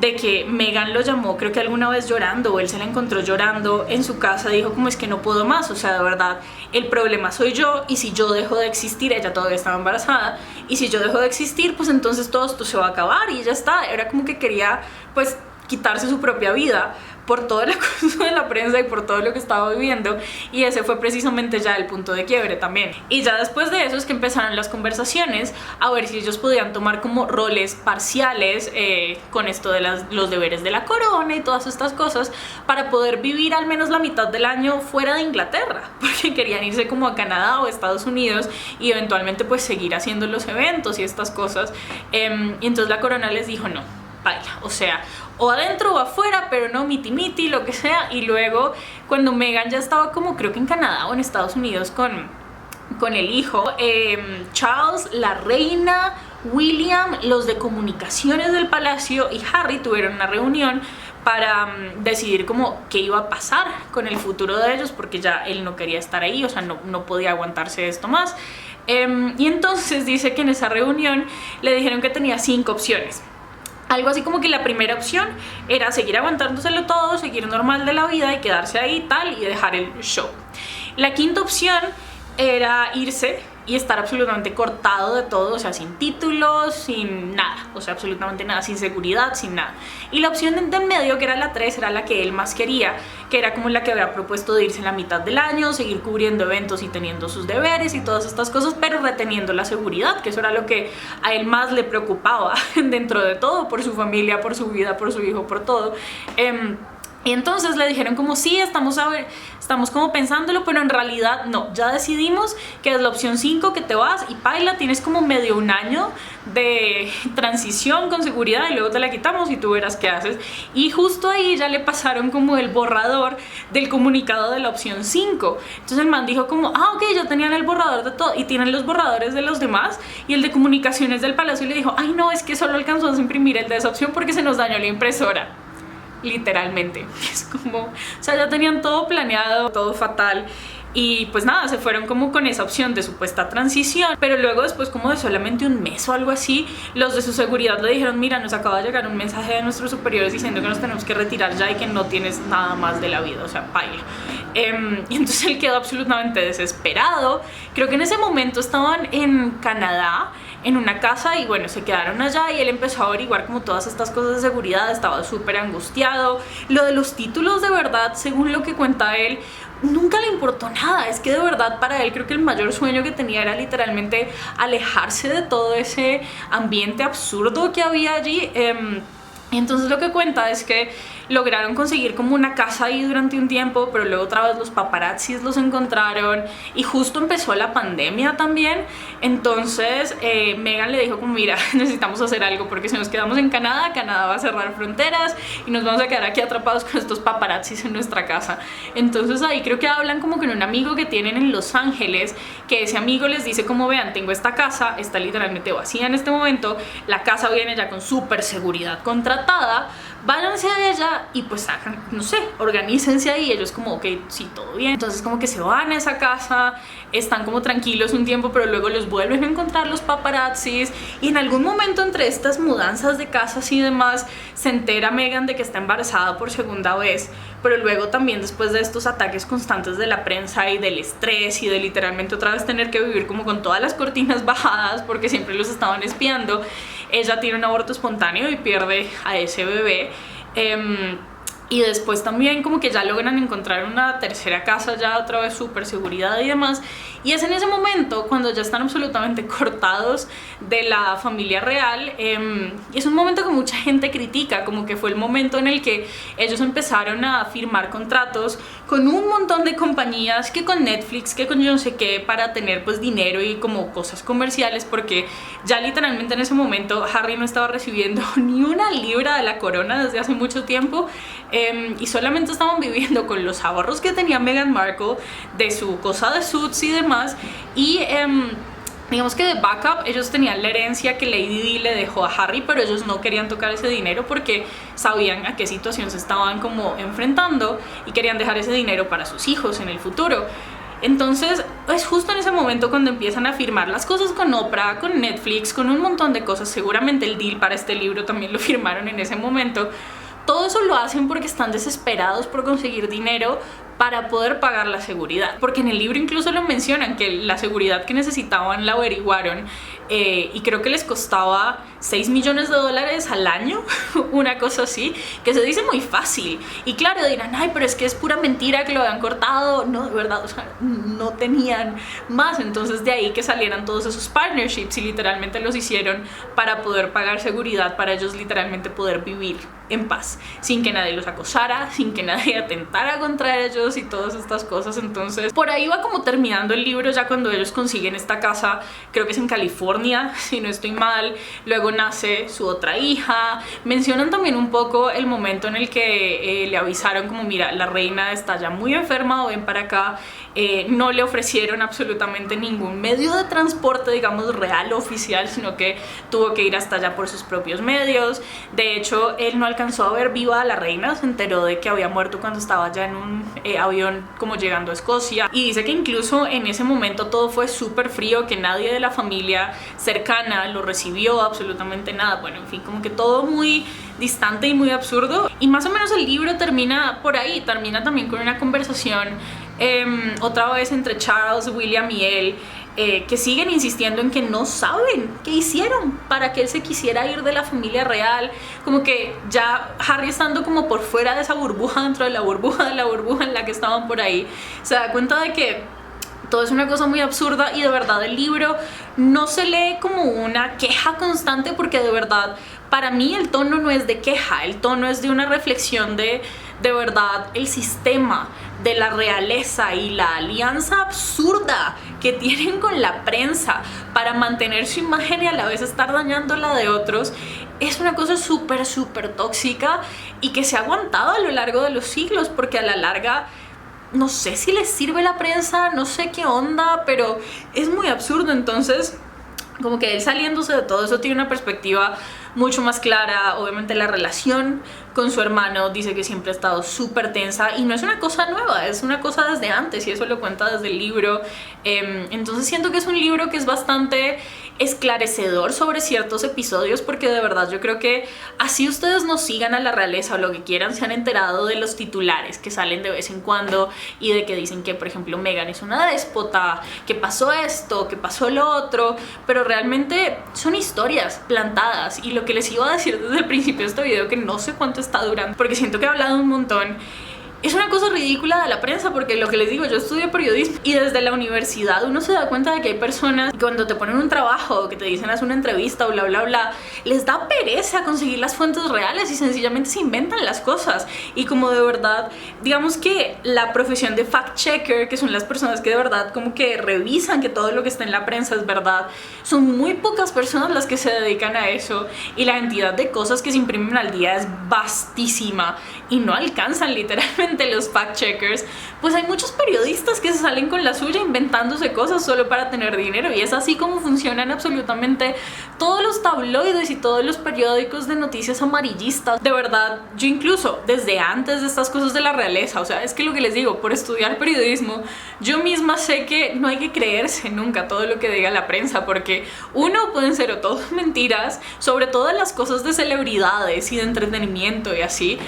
de que Meghan lo llamó, creo que alguna vez llorando, o él se la encontró llorando en su casa, dijo como es que no puedo más, o sea, de verdad, el problema soy yo, y si yo dejo de existir, ella todavía estaba embarazada, y si yo dejo de existir, pues entonces todo esto se va a acabar, y ya está. Era como que quería, pues, quitarse su propia vida por todo el acoso de la prensa y por todo lo que estaba viviendo, y ese fue precisamente ya el punto de quiebre también. Y ya después de eso es que empezaron las conversaciones a ver si ellos podían tomar como roles parciales con esto de los deberes de la corona y todas estas cosas, para poder vivir al menos la mitad del año fuera de Inglaterra, porque querían irse como a Canadá o Estados Unidos y eventualmente pues seguir haciendo los eventos y estas cosas. Y entonces la corona les dijo no, baila, o sea, o adentro o afuera, pero no miti miti, lo que sea. Y luego cuando Meghan ya estaba como creo que en Canadá o en Estados Unidos con el hijo, Charles, la reina, William, los de comunicaciones del palacio y Harry tuvieron una reunión para decidir como qué iba a pasar con el futuro de ellos, porque ya él no quería estar ahí, o sea, no podía aguantarse esto más. Y entonces dice que en esa reunión le dijeron que tenía 5 opciones. Algo así como que la primera opción era seguir aguantándoselo todo, seguir normal de la vida y quedarse ahí tal y dejar el show. La quinta opción era irse y estar absolutamente cortado de todo, o sea, sin títulos, sin nada, o sea, absolutamente nada, sin seguridad, sin nada. Y la opción de en medio, que era la 3, era la que él más quería, que era como la que había propuesto de irse en la mitad del año, seguir cubriendo eventos y teniendo sus deberes y todas estas cosas, pero reteniendo la seguridad, que eso era lo que a él más le preocupaba dentro de todo, por su familia, por su vida, por su hijo, por todo. Y entonces le dijeron como sí, estamos como pensándolo, pero en realidad no, ya decidimos que es la opción 5, que te vas y paila, tienes como medio un año de transición con seguridad y luego te la quitamos y tú verás qué haces. Y justo ahí ya le pasaron como el borrador del comunicado de la opción 5. Entonces el man dijo como, ok, ya tenían el borrador de todo y tienen los borradores de los demás, y el de comunicaciones del palacio le dijo, ay no, es que solo alcanzamos a imprimir el de esa opción porque se nos dañó la impresora. Literalmente, es como, o sea, ya tenían todo planeado, todo fatal. Y pues nada, se fueron como con esa opción de supuesta transición, pero luego después como de solamente un mes o algo así, los de su seguridad le dijeron, mira, nos acaba de llegar un mensaje de nuestros superiores diciendo que nos tenemos que retirar ya y que no tienes nada más de la vida, o sea, paila. Y entonces él quedó absolutamente desesperado. Creo que en ese momento estaban en Canadá, en una casa, y bueno, se quedaron allá y él empezó a averiguar como todas estas cosas de seguridad, estaba súper angustiado. Lo de los títulos, de verdad, según lo que cuenta él, nunca le importó nada. Es que de verdad para él creo que el mayor sueño que tenía era literalmente alejarse de todo ese ambiente absurdo que había allí. Y entonces lo que cuenta es que lograron conseguir como una casa ahí durante un tiempo, pero luego otra vez los paparazzis los encontraron y justo empezó la pandemia también. Entonces Meghan le dijo como, mira, necesitamos hacer algo porque si nos quedamos en Canadá, Canadá va a cerrar fronteras y nos vamos a quedar aquí atrapados con estos paparazzis en nuestra casa. Entonces ahí creo que hablan como con un amigo que tienen en Los Ángeles, que ese amigo les dice como, vean, tengo esta casa, está literalmente vacía en este momento, la casa viene ya con súper seguridad contratada, váyanse a ella y pues hagan, no sé, organícense ahí. Ellos como, ok, sí, todo bien. Entonces como que se van a esa casa, están como tranquilos un tiempo, pero luego los vuelven a encontrar los paparazzis, y en algún momento entre estas mudanzas de casas y demás se entera Meghan de que está embarazada por segunda vez. Pero luego también, después de estos ataques constantes de la prensa y del estrés y de literalmente otra vez tener que vivir como con todas las cortinas bajadas porque siempre los estaban espiando, ella tiene un aborto espontáneo y pierde a ese bebé. Y después también como que ya logran encontrar una tercera casa, ya otra vez súper seguridad y demás. Y es en ese momento cuando ya están absolutamente cortados de la familia real. Y es un momento que mucha gente critica, como que fue el momento en el que ellos empezaron a firmar contratos con un montón de compañías, que con Netflix, que con yo no sé qué, para tener pues dinero y como cosas comerciales, porque ya literalmente en ese momento Harry no estaba recibiendo ni una libra de la corona desde hace mucho tiempo. Y solamente estaban viviendo con los ahorros que tenía Meghan Markle de su cosa de Suits y demás. Y digamos que de backup ellos tenían la herencia que Lady Di le dejó a Harry, pero ellos no querían tocar ese dinero porque sabían a qué situación se estaban como enfrentando y querían dejar ese dinero para sus hijos en el futuro. Entonces es justo en ese momento cuando empiezan a firmar las cosas con Oprah, con Netflix, con un montón de cosas. Seguramente el deal para este libro también lo firmaron en ese momento. Todo eso lo hacen porque están desesperados por conseguir dinero para poder pagar la seguridad, porque en el libro incluso lo mencionan, que la seguridad que necesitaban la averiguaron y creo que les costaba $6 millones al año, una cosa así, que se dice muy fácil. Y claro, dirán, ay, pero es que es pura mentira que lo habían cortado. No, de verdad, o sea, no tenían más. Entonces de ahí que salieran todos esos partnerships y literalmente los hicieron para poder pagar seguridad, para ellos literalmente poder vivir en paz, sin que nadie los acosara, sin que nadie atentara contra ellos y todas estas cosas. Entonces por ahí va como terminando el libro, ya cuando ellos consiguen esta casa, creo que es en California, si no estoy mal. Luego nace su otra hija. Mencionan también un poco el momento en el que le avisaron como, mira, la reina está ya muy enferma, o ven para acá. No le ofrecieron absolutamente ningún medio de transporte, digamos, real o oficial, sino que tuvo que ir hasta allá por sus propios medios. De hecho, él no alcanzó a ver viva a la reina, se enteró de que había muerto cuando estaba ya en un avión como llegando a Escocia, y dice que incluso en ese momento todo fue súper frío, que nadie de la familia cercana lo recibió, absolutamente nada. Bueno, en fin, como que todo muy distante y muy absurdo. Y más o menos el libro termina por ahí, termina también con una conversación otra vez entre Charles, William y él, que siguen insistiendo en que no saben qué hicieron para que él se quisiera ir de la familia real. Como que ya Harry, estando como por fuera de esa burbuja, dentro de la burbuja en la que estaban por ahí, se da cuenta de que todo es una cosa muy absurda. Y de verdad el libro no se lee como una queja constante, porque de verdad para mí el tono no es de queja, el tono es de una reflexión de verdad el sistema de la realeza y la alianza absurda que tienen con la prensa para mantener su imagen y a la vez estar dañando la de otros. Es una cosa súper tóxica y que se ha aguantado a lo largo de los siglos, porque a la larga no sé si les sirve la prensa, no sé qué onda, pero es muy absurdo. Entonces como que él, saliéndose de todo eso, tiene una perspectiva mucho más clara. Obviamente la relación con su hermano, dice que siempre ha estado súper tensa, y no es una cosa nueva, es una cosa desde antes, y eso lo cuenta desde el libro. Entonces siento que es un libro que es bastante esclarecedor sobre ciertos episodios, porque de verdad yo creo que así ustedes no sigan a la realeza o lo que quieran, se han enterado de los titulares que salen de vez en cuando y de que dicen que, por ejemplo, Meghan es una déspota, que pasó esto, que pasó lo otro, pero realmente son historias plantadas. Y lo que les iba a decir desde el principio de este video, que no sé cuánto está durando, porque siento que he hablado un montón, es una cosa ridícula de la prensa, porque lo que les digo, yo estudio periodismo y desde la universidad uno se da cuenta de que hay personas que cuando te ponen un trabajo, que te dicen haz una entrevista o bla bla bla, les da pereza conseguir las fuentes reales y sencillamente se inventan las cosas. Y como de verdad, digamos que la profesión de fact checker, que son las personas que de verdad como que revisan que todo lo que está en la prensa es verdad, son muy pocas personas las que se dedican a eso, y la cantidad de cosas que se imprimen al día es vastísima y no alcanzan literalmente los fact checkers. Pues hay muchos periodistas que se salen con la suya inventándose cosas solo para tener dinero, y es así como funcionan absolutamente todos los tabloides y todos los periódicos de noticias amarillistas. De verdad, yo incluso desde antes de estas cosas de la realeza, o sea, es que lo que les digo, por estudiar periodismo, yo misma sé que no hay que creerse nunca todo lo que diga la prensa, porque uno, pueden ser o todas mentiras, sobre todo las cosas de celebridades y de entretenimiento y así,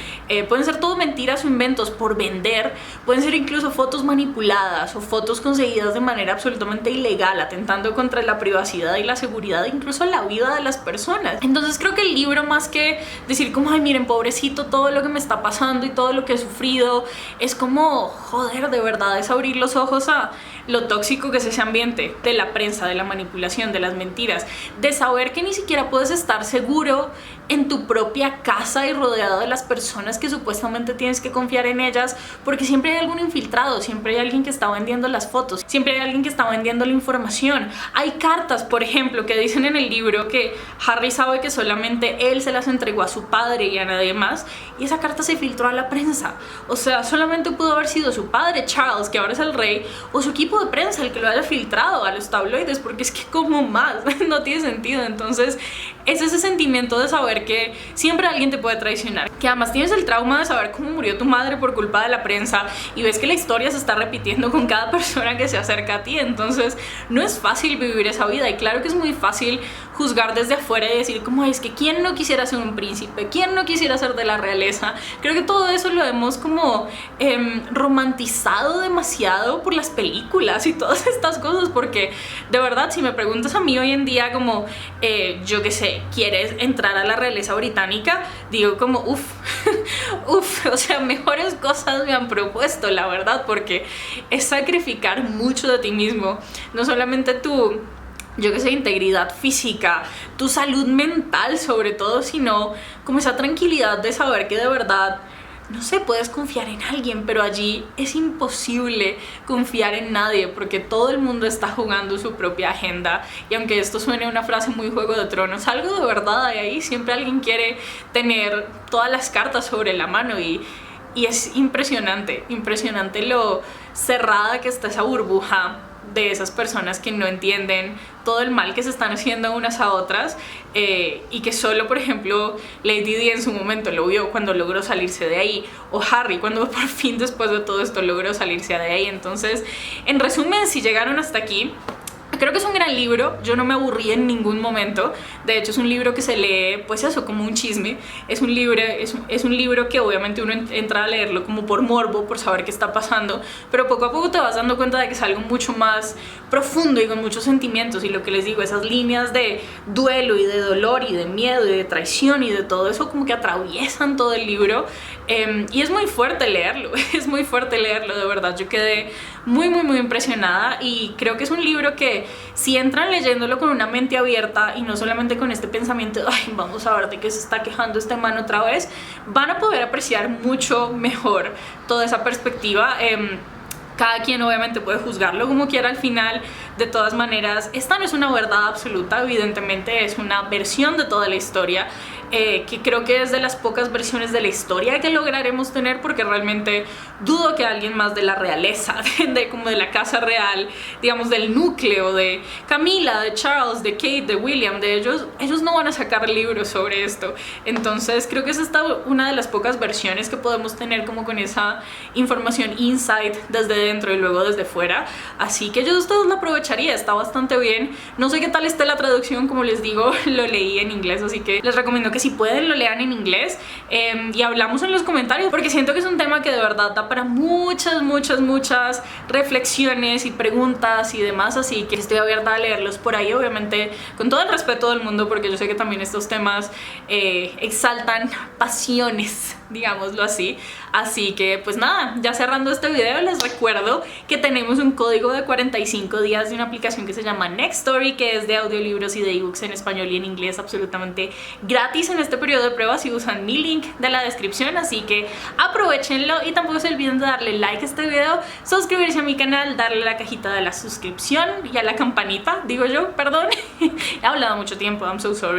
pueden ser todo mentiras o inventos por vender, pueden ser incluso fotos manipuladas o fotos conseguidas de manera absolutamente ilegal, atentando contra la privacidad y la seguridad, incluso la vida de las personas. Entonces creo que el libro, más que decir como ay miren pobrecito todo lo que me está pasando y todo lo que he sufrido, es como joder, de verdad es abrir los ojos a lo tóxico que es ese ambiente de la prensa, de la manipulación, de las mentiras, de saber que ni siquiera puedes estar seguro en tu propia casa y rodeado de las personas que supuestamente tienes que confiar en ellas, porque siempre hay algún infiltrado, siempre hay alguien que está vendiendo las fotos, siempre hay alguien que está vendiendo la información. Hay cartas, por ejemplo, que dicen en el libro que Harry sabe que solamente él se las entregó a su padre y a nadie más, y esa carta se filtró a la prensa. O sea, solamente pudo haber sido su padre Charles, que ahora es el rey, o su equipo de prensa el que lo haya filtrado a los tabloides, porque es que como más no tiene sentido. Entonces es ese sentimiento de saber que siempre alguien te puede traicionar, que además tienes el trauma de saber cómo murió tu madre por culpa de la prensa y ves que la historia se está repitiendo con cada persona que se acerca a ti. Entonces no es fácil vivir esa vida, y claro que es muy fácil juzgar desde afuera y decir como es que quién no quisiera ser un príncipe, quién no quisiera ser de la realeza. Creo que todo eso lo hemos como romantizado demasiado por las películas y todas estas cosas, porque de verdad si me preguntas a mí hoy en día como yo qué sé, ¿quieres entrar a la realeza británica? Digo como uff, o sea, mejores cosas me han propuesto, la verdad, porque es sacrificar mucho de ti mismo, no solamente tu, yo que sé, integridad física, tu salud mental sobre todo, sino como esa tranquilidad de saber que de verdad, no sé, puedes confiar en alguien, pero allí es imposible confiar en nadie porque todo el mundo está jugando su propia agenda. Y aunque esto suene una frase muy Juego de Tronos, algo de verdad hay ahí. Siempre alguien quiere tener todas las cartas sobre la mano, y es impresionante lo cerrada que está esa burbuja de esas personas que no entienden todo el mal que se están haciendo unas a otras, y que solo, por ejemplo, Lady Di en su momento lo vio cuando logró salirse de ahí, o Harry cuando por fin después de todo esto logró salirse de ahí. Entonces, en resumen, si llegaron hasta aquí, creo que es un gran libro, yo no me aburrí en ningún momento. De hecho es un libro que se lee, pues eso, como un chisme. Es un libro que obviamente uno entra a leerlo como por morbo, por saber qué está pasando, pero poco a poco te vas dando cuenta de que es algo mucho más profundo y con muchos sentimientos. Y lo que les digo, esas líneas de duelo y de dolor y de miedo y de traición y de todo eso como que atraviesan todo el libro, y es muy fuerte leerlo, es muy fuerte leerlo, de verdad. Yo quedé muy impresionada, y creo que es un libro que si entran leyéndolo con una mente abierta y no solamente con este pensamiento de ay, vamos a ver de qué se está quejando este man otra vez, van a poder apreciar mucho mejor toda esa perspectiva. Cada quien obviamente puede juzgarlo como quiera al final. De todas maneras, esta no es una verdad absoluta, evidentemente es una versión de toda la historia, que creo que es de las pocas versiones de la historia que lograremos tener, porque realmente dudo que alguien más de la realeza, como de la casa real, digamos del núcleo de Camila, de Charles, de Kate, de William, de ellos no van a sacar libros sobre esto. Entonces creo que es esta una de las pocas versiones que podemos tener como con esa información insight desde dentro y luego desde fuera, así que yo de ustedes lo aprovecharía, está bastante bien. No sé qué tal esté la traducción, como les digo, lo leí en inglés, así que les recomiendo que si pueden lo lean en inglés, y hablamos en los comentarios, porque siento que es un tema que de verdad da para muchas reflexiones y preguntas y demás, así que estoy abierta a leerlos por ahí, obviamente con todo el respeto del mundo, porque yo sé que también estos temas exaltan pasiones, digámoslo así. Así que pues nada, ya cerrando este video, les recuerdo que tenemos un código de 45 días de una aplicación que se llama Nextory, que es de audiolibros y de ebooks en español y en inglés absolutamente gratis en este periodo de prueba si usan mi link de la descripción, así que aprovechenlo. Y tampoco se olviden de darle like a este video, suscribirse a mi canal, darle a la cajita de la suscripción y a la campanita, digo yo, perdón. He hablado mucho tiempo, I'm so sorry.